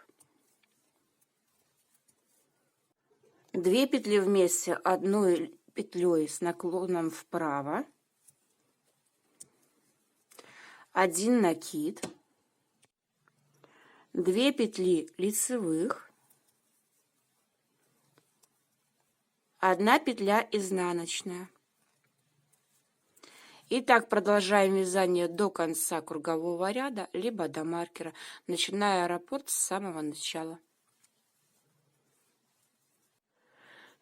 2 петли вместе, 1 петлей с наклоном вправо, 1 накид, 2 петли лицевых, 1 петля изнаночная. И так продолжаем вязание до конца кругового ряда, либо до маркера, начиная раппорт с самого начала.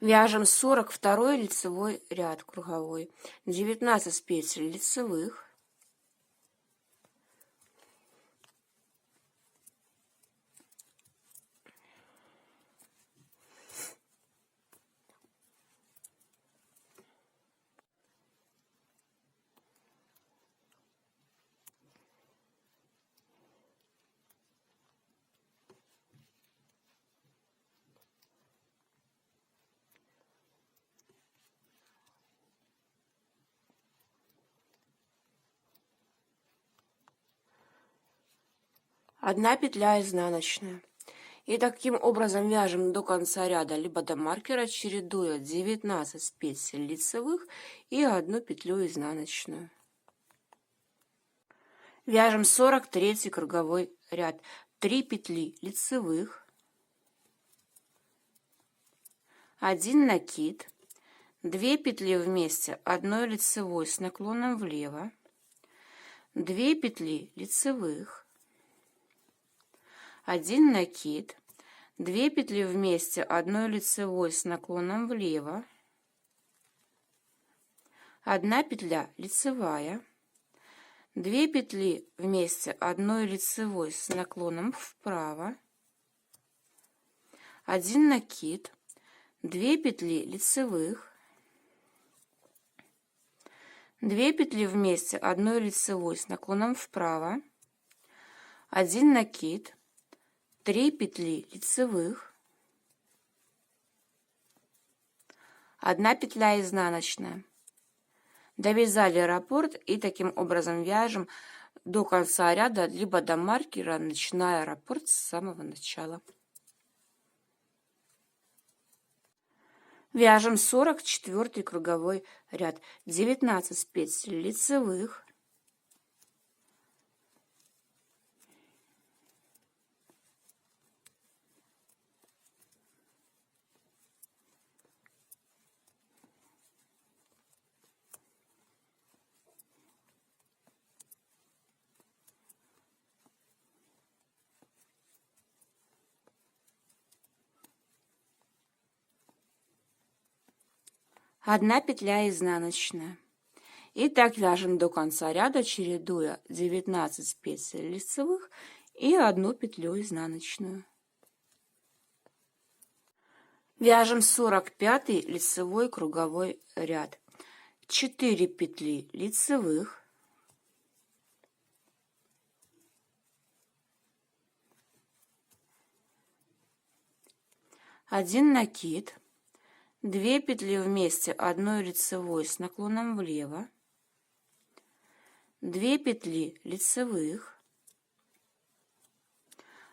Вяжем 42 лицевой ряд круговой, 19 петель лицевых, одна петля изнаночная. И таким образом вяжем до конца ряда, либо до маркера, чередуя 19 петель лицевых и 1 петлю изнаночную. Вяжем 43 круговой ряд, 3 петли лицевых, 1 накид, 2 петли вместе, 1 лицевой с наклоном влево, 2 петли лицевых, 1 накид, 2 петли вместе, 1 лицевой с наклоном влево, 1 петля лицевая, 2 петли вместе, 1 лицевой с наклоном вправо, 1 накид, 2 петли лицевых, 2 петли вместе, 1 лицевой с наклоном вправо, 1 накид, 3 петли лицевых, 1 петля изнаночная. Довязали раппорт и таким образом вяжем до конца ряда, либо до маркера, начиная раппорт с самого начала. Вяжем 44 круговой ряд, 19 петель лицевых, 1 петля изнаночная. И так вяжем до конца ряда, чередуя 19 петель лицевых и 1 петлю изнаночную. Вяжем 45 лицевой круговой ряд, 4 петли лицевых, 1 накид, 2 петли вместе, 1 лицевой с наклоном влево, 2 петли лицевых,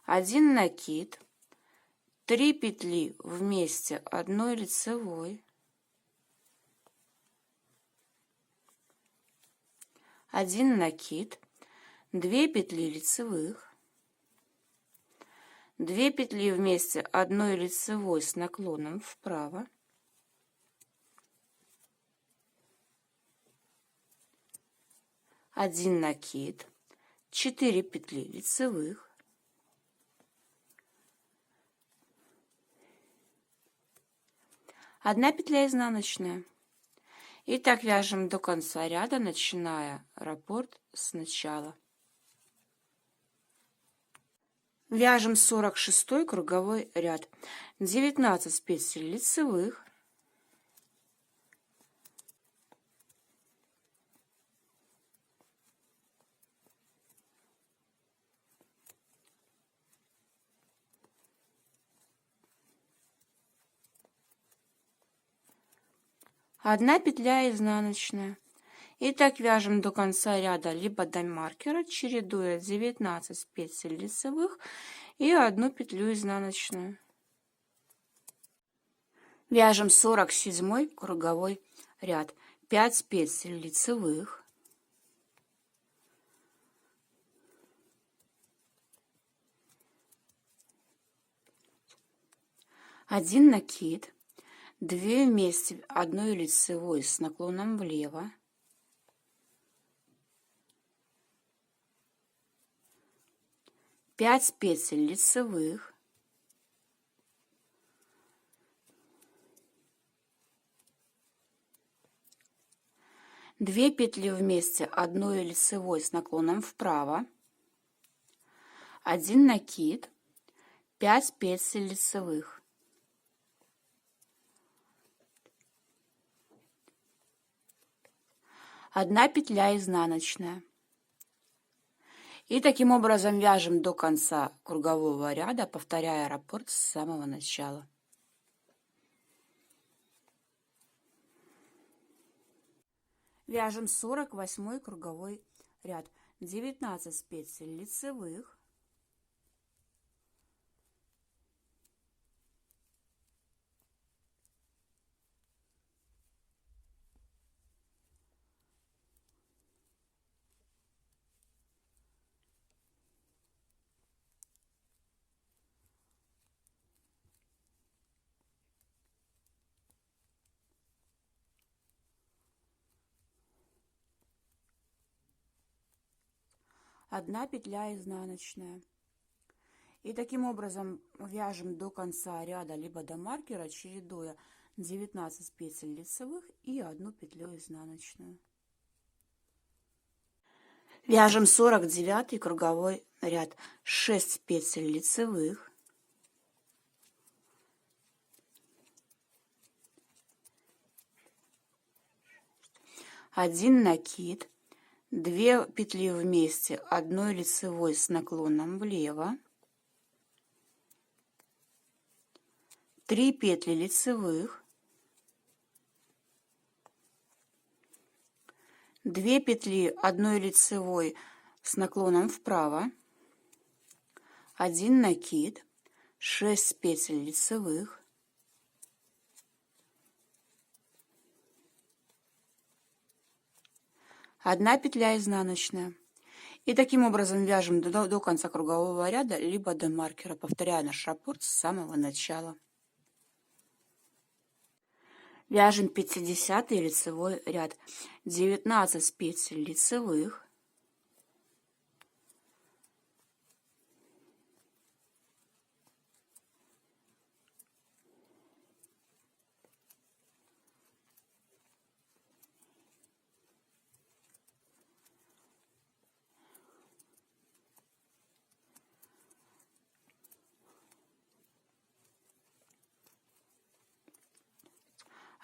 1 накид, 3 петли вместе, 1 лицевой, 1 накид, 2 петли лицевых, 2 петли вместе, 1 лицевой с наклоном вправо, 1 накид, 4 петли лицевых, 1 петля изнаночная. И так вяжем до конца ряда, начиная раппорт с начала. Вяжем 46 круговой ряд, 19 петель лицевых, 1 петля изнаночная. И так вяжем до конца ряда, либо до маркера, чередуя 19 петель лицевых и 1 петлю изнаночную. Вяжем 47 круговой ряд, 5 петель лицевых, 1 накид, 2 вместе одной лицевой с наклоном влево, 5 петель лицевых, 2 петли вместе одной лицевой с наклоном вправо, 1 накид, 5 петель лицевых, 1 петля изнаночная. И таким образом вяжем до конца кругового ряда, повторяя раппорт с самого начала. Вяжем 48 круговой ряд. 19 петель лицевых, 1 петля изнаночная. И таким образом вяжем до конца ряда, либо до маркера, чередуя 19 петель лицевых и 1 петлю изнаночную. Вяжем 49 круговой ряд. 6 петель лицевых, 1 накид, 2 петли вместе одной лицевой с наклоном влево, 3 петли лицевых, 2 петли одной лицевой с наклоном вправо, 1 накид, 6 петель лицевых, 1 петля изнаночная. И таким образом вяжем до конца кругового ряда, либо до маркера, повторяя наш раппорт с самого начала. Вяжем 50 лицевой ряд. 19 петель лицевых,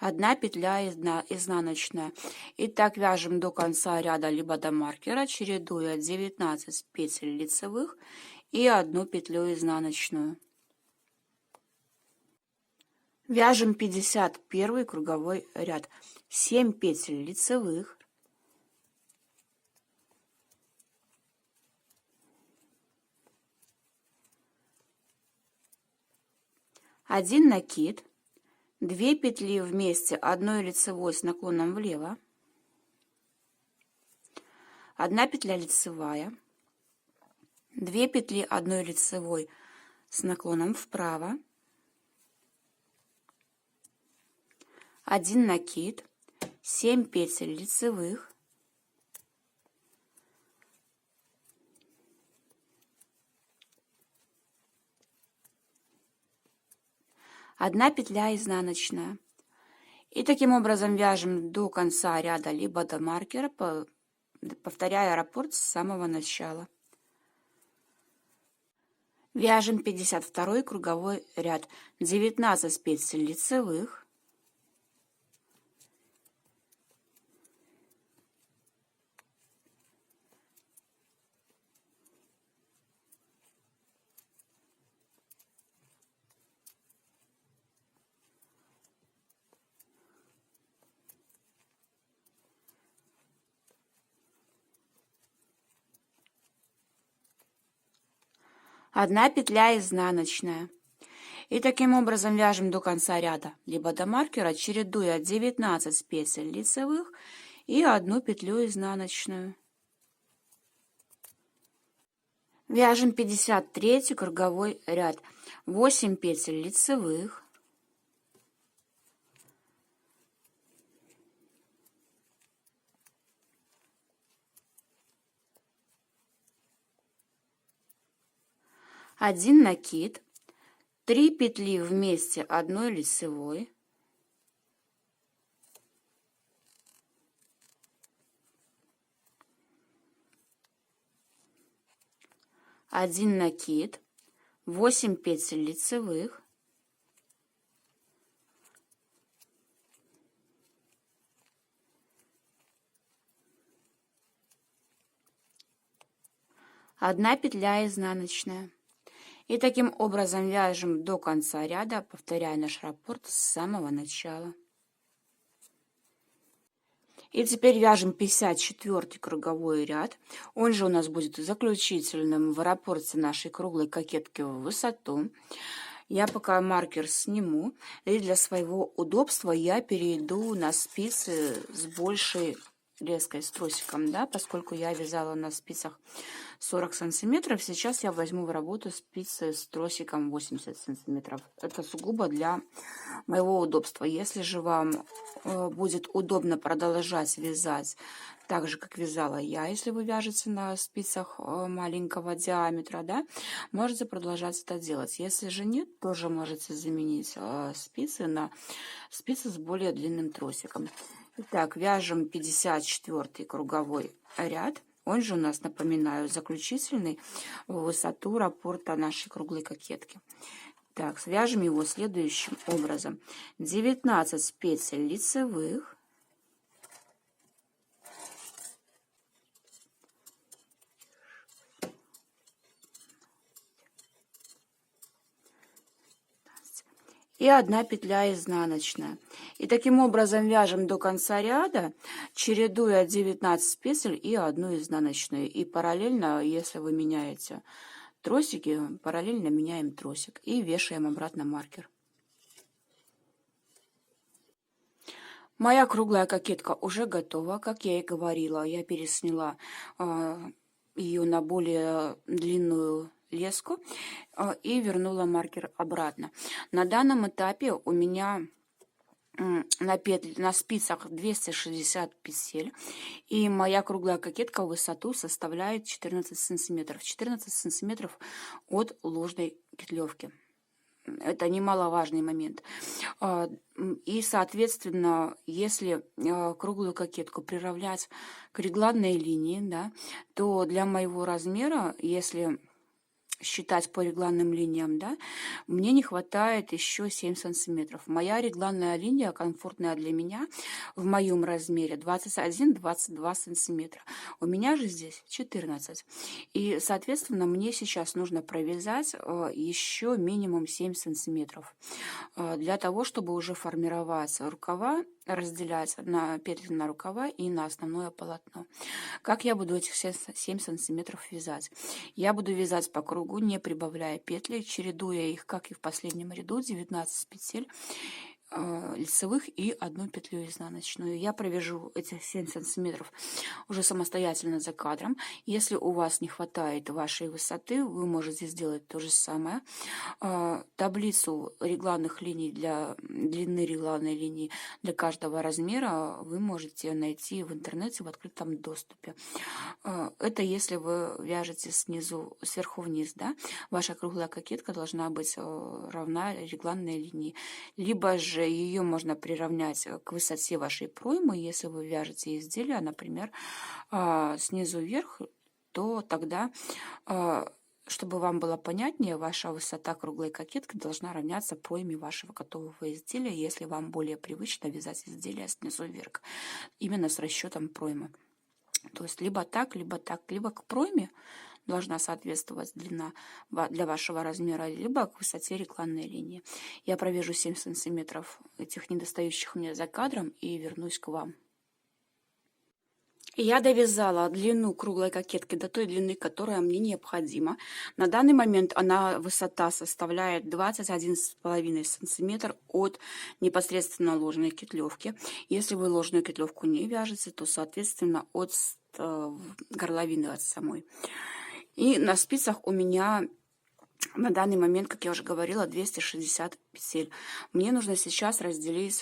1 петля изнаночная. И так вяжем до конца ряда, либо до маркера, чередуя 19 петель лицевых и 1 петлю изнаночную. Вяжем 51 круговой ряд. 7 петель лицевых, 1 накид, 2 петли вместе одной лицевой с наклоном влево, 1 петля лицевая, 2 петли одной лицевой с наклоном вправо, 1 накид, 7 петель лицевых, 1 петля изнаночная. И таким образом вяжем до конца ряда, либо до маркера, повторяя раппорт с самого начала. Вяжем 52 круговой ряд. 19 петель лицевых, 1 петля изнаночная. И таким образом вяжем до конца ряда, либо до маркера, чередуя 19 петель лицевых и 1 петлю изнаночную. Вяжем 53 круговой ряд. 8 петель лицевых, 1 накид, 3 петли вместе одной лицевой, один накид, 8 петель лицевых, одна петля изнаночная. И таким образом вяжем до конца ряда, повторяя наш раппорт с самого начала. И теперь вяжем 54 круговой ряд. Он же у нас будет заключительным в раппорте нашей круглой кокетки в высоту. Я пока маркер сниму, и для своего удобства я перейду на спицы с большей леской, с тросиком, да, поскольку я вязала на спицах 40 сантиметров, сейчас я возьму в работу спицы с тросиком 80 сантиметров. Это сугубо для моего удобства. Если же вам будет удобно продолжать вязать так же, как вязала я, если вы вяжете на спицах маленького диаметра, да, можете продолжать это делать. Если же нет, тоже можете заменить спицы на спицы с более длинным тросиком. Итак, вяжем 54 круговой ряд. Он же у нас, напоминаю, заключительный в высоту раппорта нашей круглой кокетки. Так, свяжем его следующим образом. 19 петель лицевых, и 1 петля изнаночная. И таким образом вяжем до конца ряда, чередуя 19 петель и 1 изнаночную. И параллельно, если вы меняете тросики, параллельно меняем тросик и вешаем обратно маркер. Моя круглая кокетка уже готова. Как я и говорила, я пересняла ее на более длинную леску и вернула маркер обратно. На данном этапе у меня на спицах 260 петель, и моя круглая кокетка в высоту составляет 14 сантиметров. 14 сантиметров от ложной петлевки. Это немаловажный момент. И, соответственно, если круглую кокетку приравнять к регланной линии, да, то для моего размера, если считать по регланным линиям, да, мне не хватает еще 7 сантиметров. Моя регланная линия, комфортная для меня, в моем размере 21-22 сантиметра. У меня же здесь 14. И, соответственно, мне сейчас нужно провязать еще минимум 7 сантиметров для того, чтобы уже формировать рукава, разделять на петли на рукава и на основное полотно. Как я буду этих 7 сантиметров вязать? Я буду вязать по кругу, не прибавляя петли, чередуя их, как и в последнем ряду, 19 петель лицевых и 1 петлю изнаночную. Я провяжу эти 7 сантиметров уже самостоятельно за кадром. Если у вас не хватает вашей высоты, вы можете сделать то же самое. Таблицу регланных линий для длины регланной линии для каждого размера вы можете найти в интернете в открытом доступе. Это если вы вяжете снизу, сверху вниз, да? Ваша круглая кокетка должна быть равна регланной линии. Либо же ее можно приравнять к высоте вашей проймы, если вы вяжете изделие, например, снизу вверх, то тогда, чтобы вам было понятнее, ваша высота круглой кокетки должна равняться пройме вашего готового изделия, если вам более привычно вязать изделие снизу вверх, именно с расчетом проймы. То есть либо так, либо к пройме должна соответствовать длина для вашего размера, либо к высоте регланной линии. Я провяжу 7 сантиметров этих недостающих мне за кадром и вернусь к вам. Я довязала длину круглой кокетки до той длины, которая мне необходима. На данный момент высота составляет 21,5 см от непосредственно ложной петлевки. Если вы ложную петлевку не вяжете, то, соответственно, от горловины от самой. И на спицах у меня на данный момент, как я уже говорила, 260 петель. Мне нужно сейчас разделить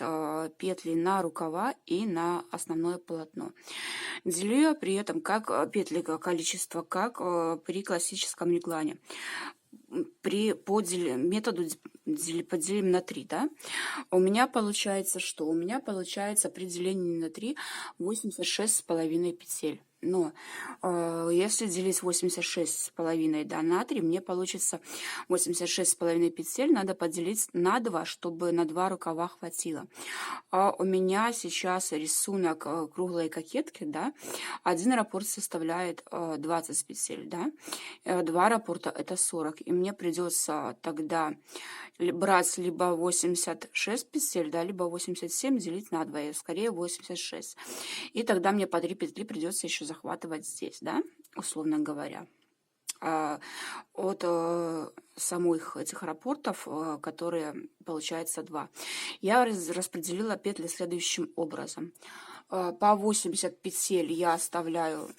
петли на рукава и на основное полотно. Делю я при этом как петли количество, как при классическом реглане. методу поделим на 3, да, у меня получается что? У меня получается при делении на 3 86,5 петель. Но если делить 86,5, да, на 3, мне получится 86,5 петель. Надо поделить на 2, чтобы на 2 рукава хватило. А у меня сейчас рисунок круглой кокетки, да, один раппорт составляет 20 петель, да, 2 раппорта это 40. И мне придется тогда брать либо 86 петель, да, либо 87 делить на 2, и скорее 86. И тогда мне по 3 петли придется еще захватывать здесь, да, условно говоря. От самих этих раппортов, которые получается 2. Я распределила петли следующим образом. По 80 петель я оставляю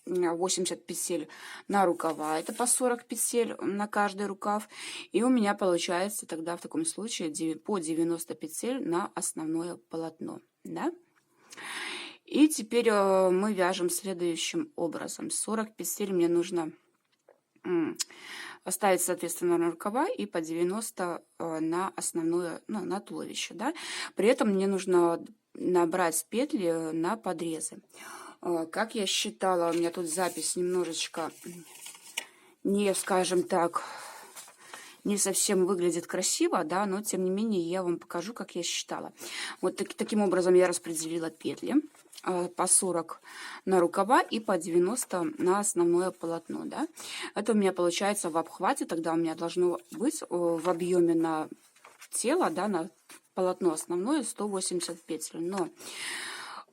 80 петель на рукава, это по 40 петель на каждый рукав, и у меня получается тогда в таком случае по 90 петель на основное полотно, да? И теперь мы вяжем следующим образом. 40 петель мне нужно оставить, соответственно, на рукава и по 90 на основное, ну, на туловище, да? При этом мне нужно набрать петли на подрезы. Как я считала, у меня тут запись немножечко не, скажем так, не совсем выглядит красиво, да, но тем не менее я вам покажу, как я считала. Вот таким образом я распределила петли по 40 на рукава и по 90 на основное полотно, да. Это у меня получается в обхвате, тогда у меня должно быть в объеме на тело, да, на полотно основное 180 петель. Но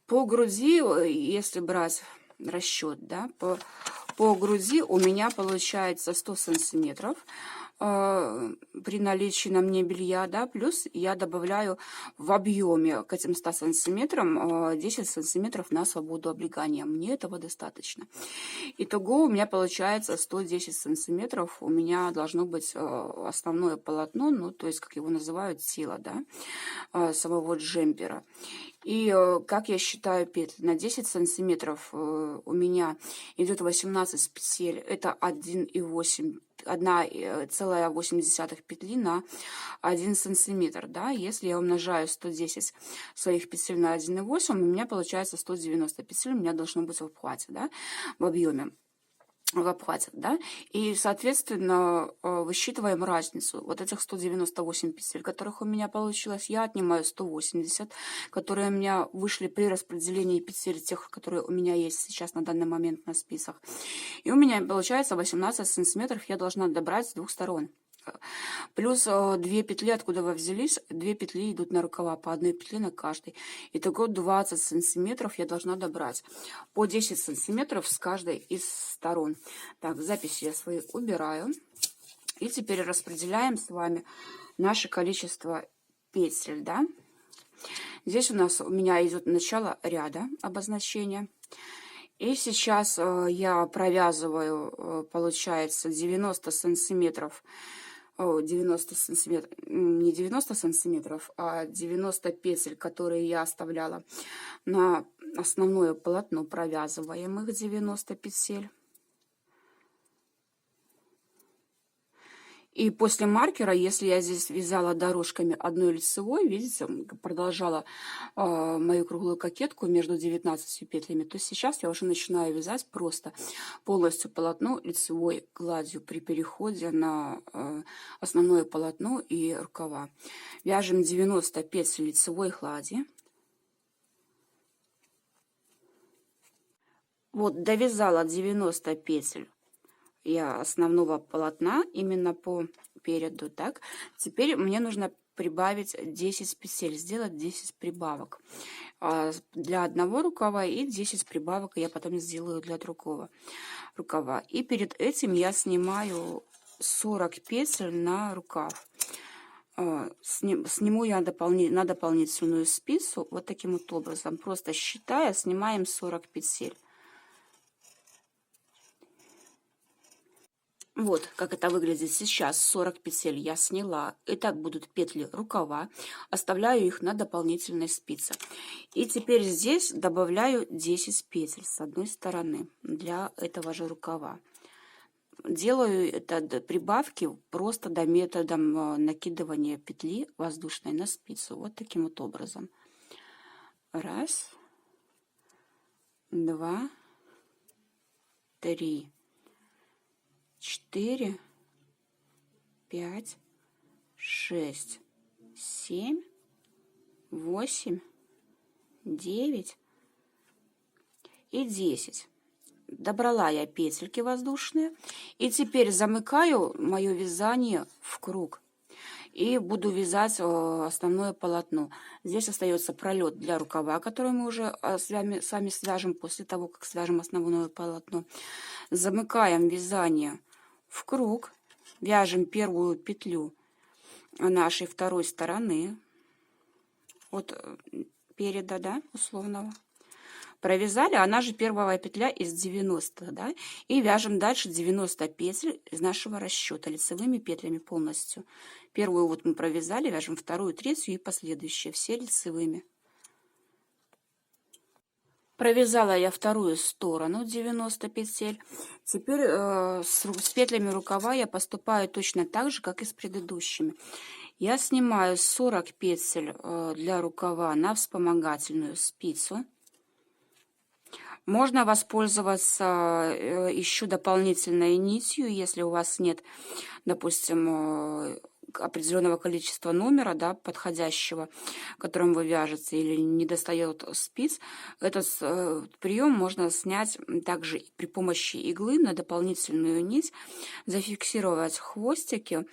по груди, если брать расчет, да, по груди у меня получается 100 сантиметров при наличии на мне белья, да, плюс я добавляю в объеме к этим 100 сантиметрам 10 сантиметров на свободу облегания. Мне этого достаточно. Итого у меня получается 110 сантиметров. У меня должно быть основное полотно, ну, то есть, как его называют, тело, да, самого джемпера. И как я считаю петли? На 10 сантиметров у меня идет 18 петель. Это 1,8 петли на 1 сантиметр. Да? Если я умножаю 110 своих петель на 1,8, у меня получается 190 петель. У меня должно быть в обхвате, да? В объеме. В обхвате, да, и, соответственно, высчитываем разницу. Вот этих 198 петель, которых у меня получилось, я отнимаю 180, которые у меня вышли при распределении петель, тех, которые у меня есть сейчас на данный момент на списах. И у меня получается 18 сантиметров я должна добрать с двух сторон. Плюс 2 петли, откуда вы взялись, 2 петли идут на рукава, по 1 петле на каждой. Итого 20 сантиметров я должна добрать. По 10 сантиметров с каждой из сторон. Так, записи я свои убираю. И теперь распределяем с вами наше количество петель, да. Здесь у меня идет начало ряда обозначения. И сейчас я провязываю, получается, 90 сантиметров, 90 сантиметров, не 90 сантиметров, а 90 петель, которые я оставляла на основное полотно, провязываем их 90 петель. И после маркера, если я здесь вязала дорожками одной лицевой, видите, продолжала мою круглую кокетку между 19 петлями, то сейчас я уже начинаю вязать просто полностью полотно лицевой гладью при переходе на основное полотно и рукава. Вяжем 90 петель лицевой глади. Вот, довязала 90 петель я основного полотна именно по переду, так. Теперь мне нужно прибавить 10 петель, сделать 10 прибавок для одного рукава, и 10 прибавок я потом сделаю для другого рукава. И перед этим я снимаю 40 петель на рукав. Сниму я на дополнительную спицу вот таким вот образом, просто считая, снимаем 40 петель. Вот как это выглядит сейчас. 40 петель я сняла. Это будут петли рукава. Оставляю их на дополнительной спице. И теперь здесь добавляю 10 петель с одной стороны для этого же рукава. делаю это прибавки просто до методом накидывания петли воздушной на спицу. Вот таким вот образом. Раз, два, три, 4, 5, 6, 7, 8, 9 и 10. Добрала я петельки воздушные. И теперь замыкаю мое вязание в круг. И буду вязать основное полотно. Здесь остается пролет для рукава, который мы уже с вами свяжем после того, как свяжем основное полотно. Замыкаем вязание в круг. Вяжем первую петлю нашей второй стороны от переда, да, условного. Провязали, она же первая петля из 90, да, и вяжем дальше 90 петель из нашего расчета лицевыми петлями полностью. Первую вот мы провязали, вяжем вторую, третью и последующие, все лицевыми. Провязала я вторую сторону 90 петель. Теперь с петлями рукава я поступаю точно так же, как и с предыдущими. Я снимаю 40 петель для рукава на вспомогательную спицу. Можно воспользоваться еще дополнительной нитью, если у вас нет, допустим, определенного количества номера, да, подходящего, которым вы вяжете, или не достает спиц. Этот прием можно снять также при помощи иглы на дополнительную нить, зафиксировать хвостики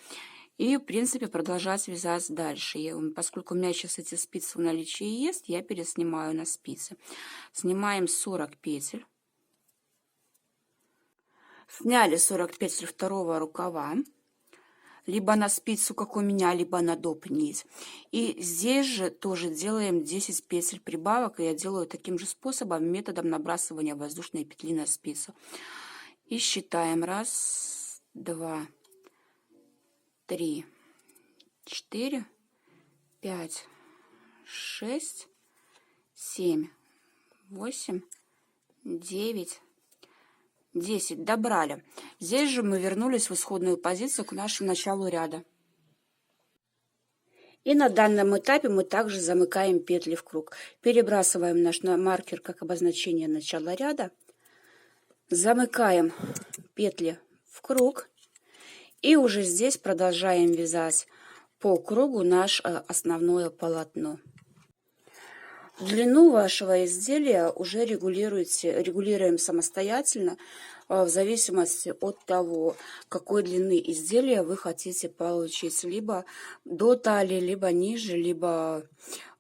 и, в принципе, продолжать вязать дальше. Поскольку у меня сейчас эти спицы в наличии есть, я переснимаю на спицы. Снимаем 40 петель. Сняли 40 петель второго рукава. Либо на спицу, как у меня, либо на доп нить. И здесь же тоже делаем 10 петель прибавок. И я делаю таким же способом, методом набрасывания воздушной петли на спицу. И считаем. 1, 2, 3, 4, 5, 6, 7, 8, 9, 10. Добрали. Здесь же мы вернулись в исходную позицию к нашему началу ряда. И на данном этапе мы также замыкаем петли в круг. Перебрасываем наш маркер как обозначение начала ряда. Замыкаем петли в круг. И уже здесь продолжаем вязать по кругу наше основное полотно. Длину вашего изделия уже регулируем самостоятельно в зависимости от того, какой длины изделия вы хотите получить. Либо до талии, либо ниже, либо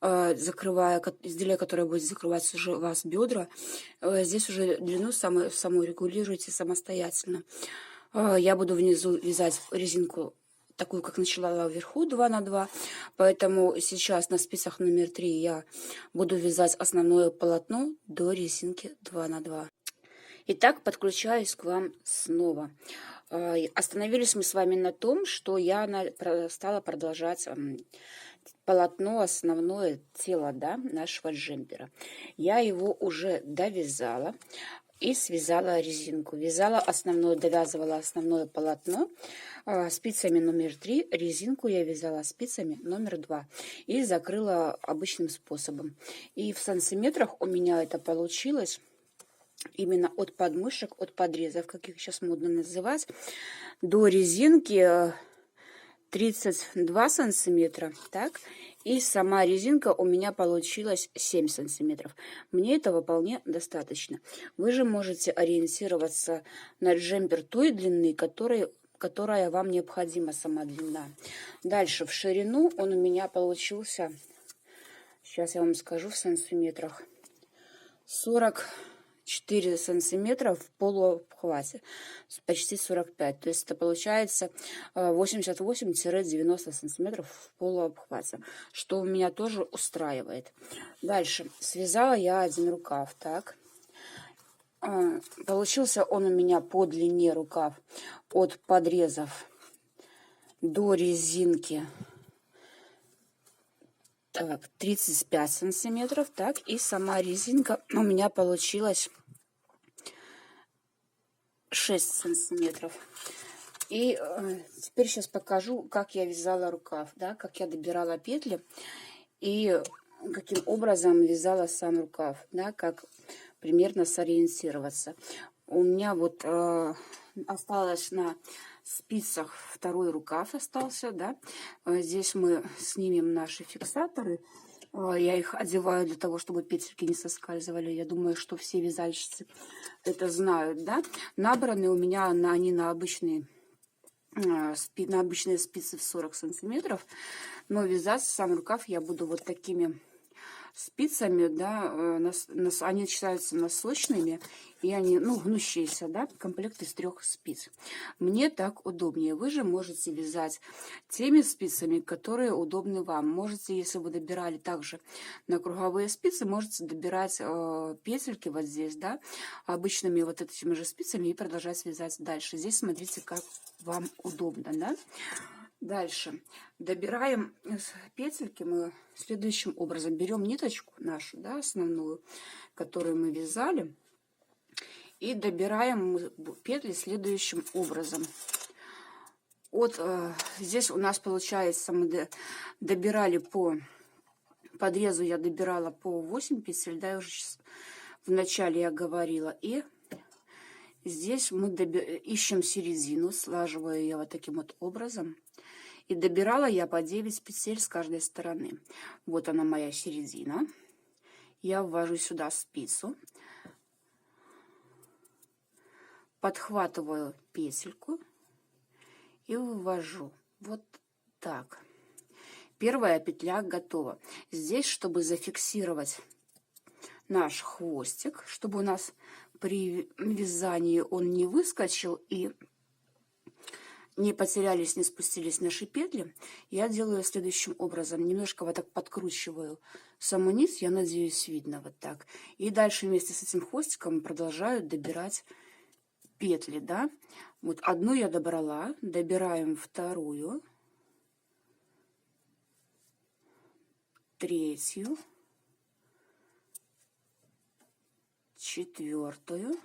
закрывая изделие, которое будет закрывать уже у вас бедра. Здесь уже длину саму регулируете самостоятельно. Я буду внизу вязать резинку такую, как начала вверху, 2 на 2. Поэтому сейчас на спицах номер 3 я буду вязать основное полотно до резинки 2 на 2. Итак, подключаюсь к вам снова. Остановились мы с вами на том, что я стала продолжать полотно, основное тело, да, нашего джемпера. Я его уже довязала и связала резинку. Довязывала основное полотно спицами номер 3, резинку я вязала спицами номер 2 и закрыла обычным способом. И в сантиметрах у меня это получилось именно от подмышек, от подрезов, как их сейчас модно называть, до резинки 32 сантиметра, так, и сама резинка у меня получилась 7 сантиметров. Мне этого вполне достаточно. Вы же можете ориентироваться на джемпер той длины, которая вам необходима, сама длина. Дальше в ширину он у меня получился, сейчас я вам скажу в сантиметрах, 44 сантиметра в полуобхвате, почти 45. То есть это получается 88-90 сантиметров в полуобхвате, что меня тоже устраивает. Дальше связала я один рукав, так. Получился он у меня по длине рукав от подрезов до резинки, так, 35 сантиметров, так, и сама резинка у меня получилась 6 сантиметров. И теперь сейчас покажу, как я вязала рукав, да, как я добирала петли и каким образом вязала сам рукав, да, как примерно сориентироваться. У меня вот осталось на спицах второй рукав остался, да. Здесь мы снимем наши фиксаторы. Я их одеваю для того, чтобы петельки не соскальзывали. Я думаю, что все вязальщицы это знают, да. Набраны у меня они на обычные спицы в 40 сантиметров, но вязать сам рукав я буду вот такими спицами, да, они считаются носочными, и они, ну, гнущиеся, да, комплект из 3 спиц. Мне так удобнее. Вы же можете вязать теми спицами, которые удобны вам. Можете, если вы добирали также на круговые спицы, можете добирать петельки вот здесь, да, обычными вот этими же спицами и продолжать вязать дальше. Здесь смотрите, как вам удобно, да. Дальше добираем петельки мы следующим образом. Берем ниточку нашу, да, основную, которую мы вязали, и добираем петли следующим образом. Вот здесь у нас получается, мы добирали по подрезу, я добирала по 8 петель, да, уже в начале я говорила, и здесь мы ищем середину, слаживаю я вот таким вот образом. И добирала я по 9 петель с каждой стороны. Вот она моя середина. Я ввожу сюда спицу. Подхватываю петельку и вывожу. Вот так. Первая петля готова. Здесь, чтобы зафиксировать наш хвостик, чтобы у нас при вязании он не выскочил и не потерялись, не спустились наши петли, я делаю следующим образом. Немножко вот так подкручиваю саму низ, я надеюсь, видно вот так. И дальше вместе с этим хвостиком продолжаю добирать петли, да. Вот одну я добрала, добираем вторую, третью, четвертую.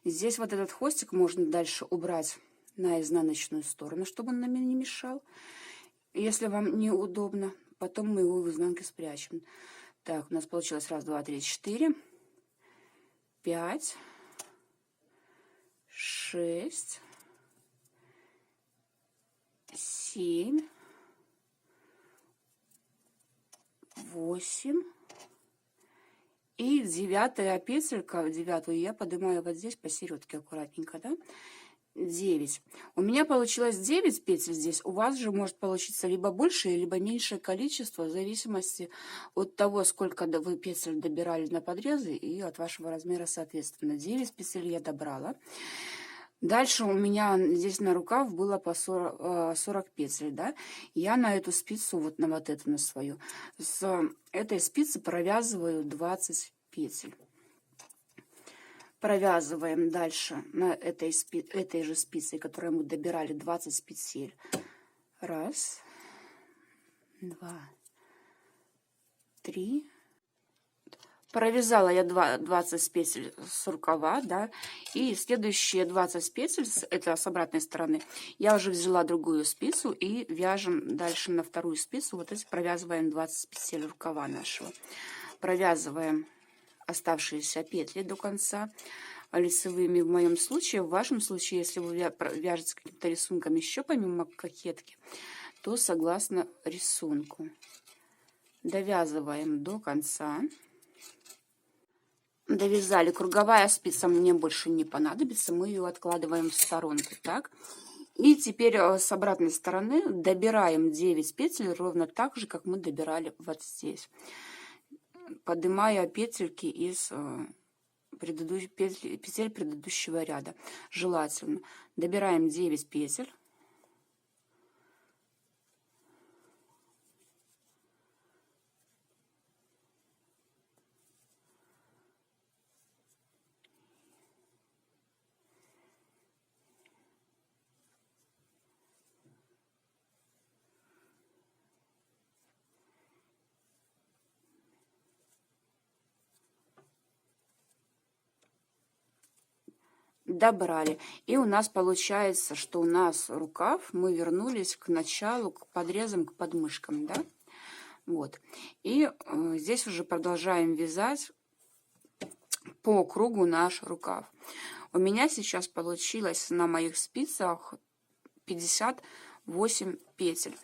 Здесь вот этот хвостик можно дальше убрать на изнаночную сторону, чтобы он нам не мешал, если вам неудобно. Потом мы его в изнанке спрячем. Так, у нас получилось 1, 2, 3, 4, 5, 6, 7, 8. И 9 петелька, 9 я поднимаю вот здесь посередке аккуратненько, да, 9. У меня получилось 9 петель здесь, у вас же может получиться либо большее, либо меньшее количество, в зависимости от того, сколько вы петель добирали на подрезы и от вашего размера соответственно. 9 петель я добрала. Дальше у меня здесь на рукав было по 40 петель, да. Я на эту спицу, вот на вот эту, на свою, с этой спицы провязываю 20 петель. Провязываем дальше на этой же спице, которую мы добирали, 20 петель. 1, 2, 3. Провязала я 20 петель с рукава, да, и следующие 20 петель, это с обратной стороны, я уже взяла другую спицу и вяжем дальше на вторую спицу, вот эти провязываем 20 петель рукава нашего. Провязываем оставшиеся петли до конца лицевыми в моем случае. В вашем случае, если вы вяжете каким-то рисунком еще помимо кокетки, то согласно рисунку. Довязываем до конца. Довязали. Круговая спица мне больше не понадобится, мы ее откладываем в сторонку, так. И теперь с обратной стороны добираем 9 петель ровно так же, как мы добирали вот здесь, поднимая петельки из петель предыдущего ряда. Желательно добираем 9 петель. добрали. И у нас получается, что у нас рукав, мы вернулись к началу, к подрезам, к подмышкам, да? Вот. И здесь уже продолжаем вязать по кругу наш рукав. У меня сейчас получилось на моих спицах 58 петель.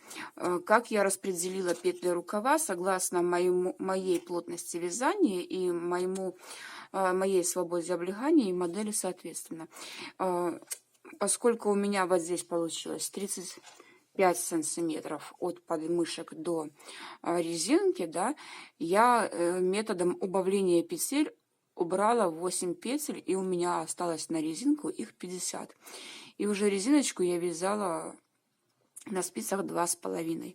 Как я распределила петли рукава согласно моей плотности вязания и моей свободе облегания и модели соответственно. Поскольку у меня вот здесь получилось 35 сантиметров от подмышек до резинки, да, я методом убавления петель убрала 8 петель, и у меня осталось на резинку их 50. И уже резиночку я вязала на спицах 2,5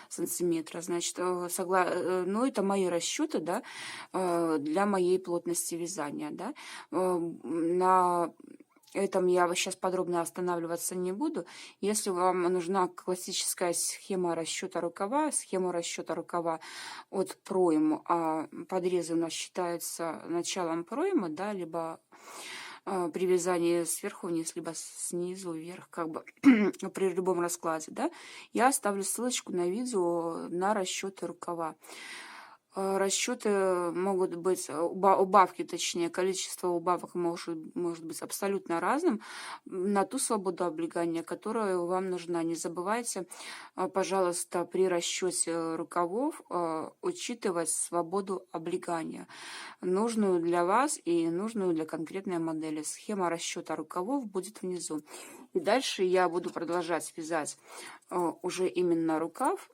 сантиметра. Значит, ну, это мои расчеты, да, для моей плотности вязания, да. На этом я сейчас подробно останавливаться не буду. Если вам нужна классическая схема расчета рукава от проймы, а подрезы у нас считаются началом проймы, да, либо при вязании сверху вниз, либо снизу вверх, как бы при любом раскладе, да, я оставлю ссылочку на видео на расчеты рукава. Расчеты могут быть, убавки, точнее, количество убавок может быть абсолютно разным на ту свободу облегания, которая вам нужна. Не забывайте, пожалуйста, при расчете рукавов учитывать свободу облегания, нужную для вас и нужную для конкретной модели. Схема расчета рукавов будет внизу. И дальше я буду продолжать вязать уже именно рукав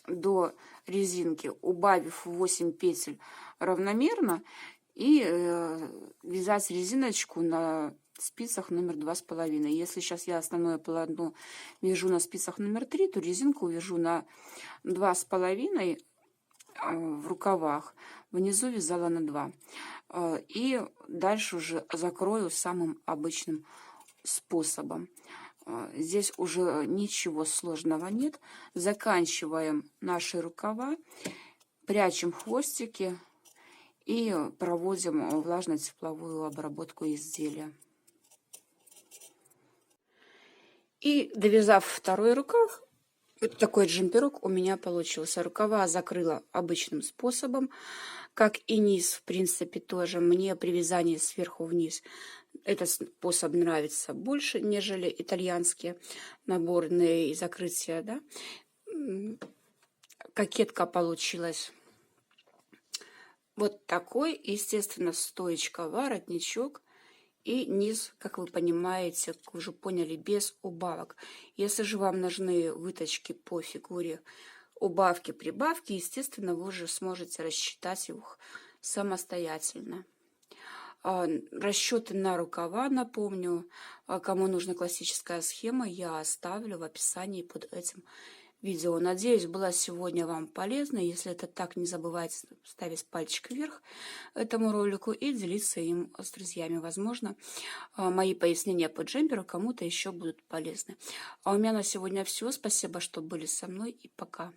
до резинки, убавив 8 петель равномерно, и вязать резиночку на спицах номер 2,5. Если сейчас я основное полотно вяжу на спицах номер 3, то резинку вяжу на 2,5 в рукавах, внизу вязала на 2. И дальше уже закрою самым обычным способом. Здесь уже ничего сложного нет. Заканчиваем наши рукава, прячем хвостики и проводим влажно-тепловую обработку изделия. И довязав второй рукав, вот такой джемперок у меня получился. Рукава закрыла обычным способом, как и низ, в принципе, тоже. Мне при вязании сверху вниз этот способ нравится больше, нежели итальянские наборные закрытия, да. Кокетка получилась вот такой, естественно, стоечка, воротничок. И низ, как вы понимаете, как вы уже поняли, без убавок. Если же вам нужны выточки по фигуре, убавки, прибавки, естественно, вы уже сможете рассчитать их самостоятельно. Расчеты на рукава, напомню, кому нужна классическая схема, я оставлю в описании под этим видео. Надеюсь, было сегодня вам полезно. Если это так, не забывайте ставить пальчик вверх этому ролику и делиться им с друзьями. Возможно, мои пояснения по джемперу кому-то еще будут полезны. А у меня на сегодня все. Спасибо, что были со мной, и пока.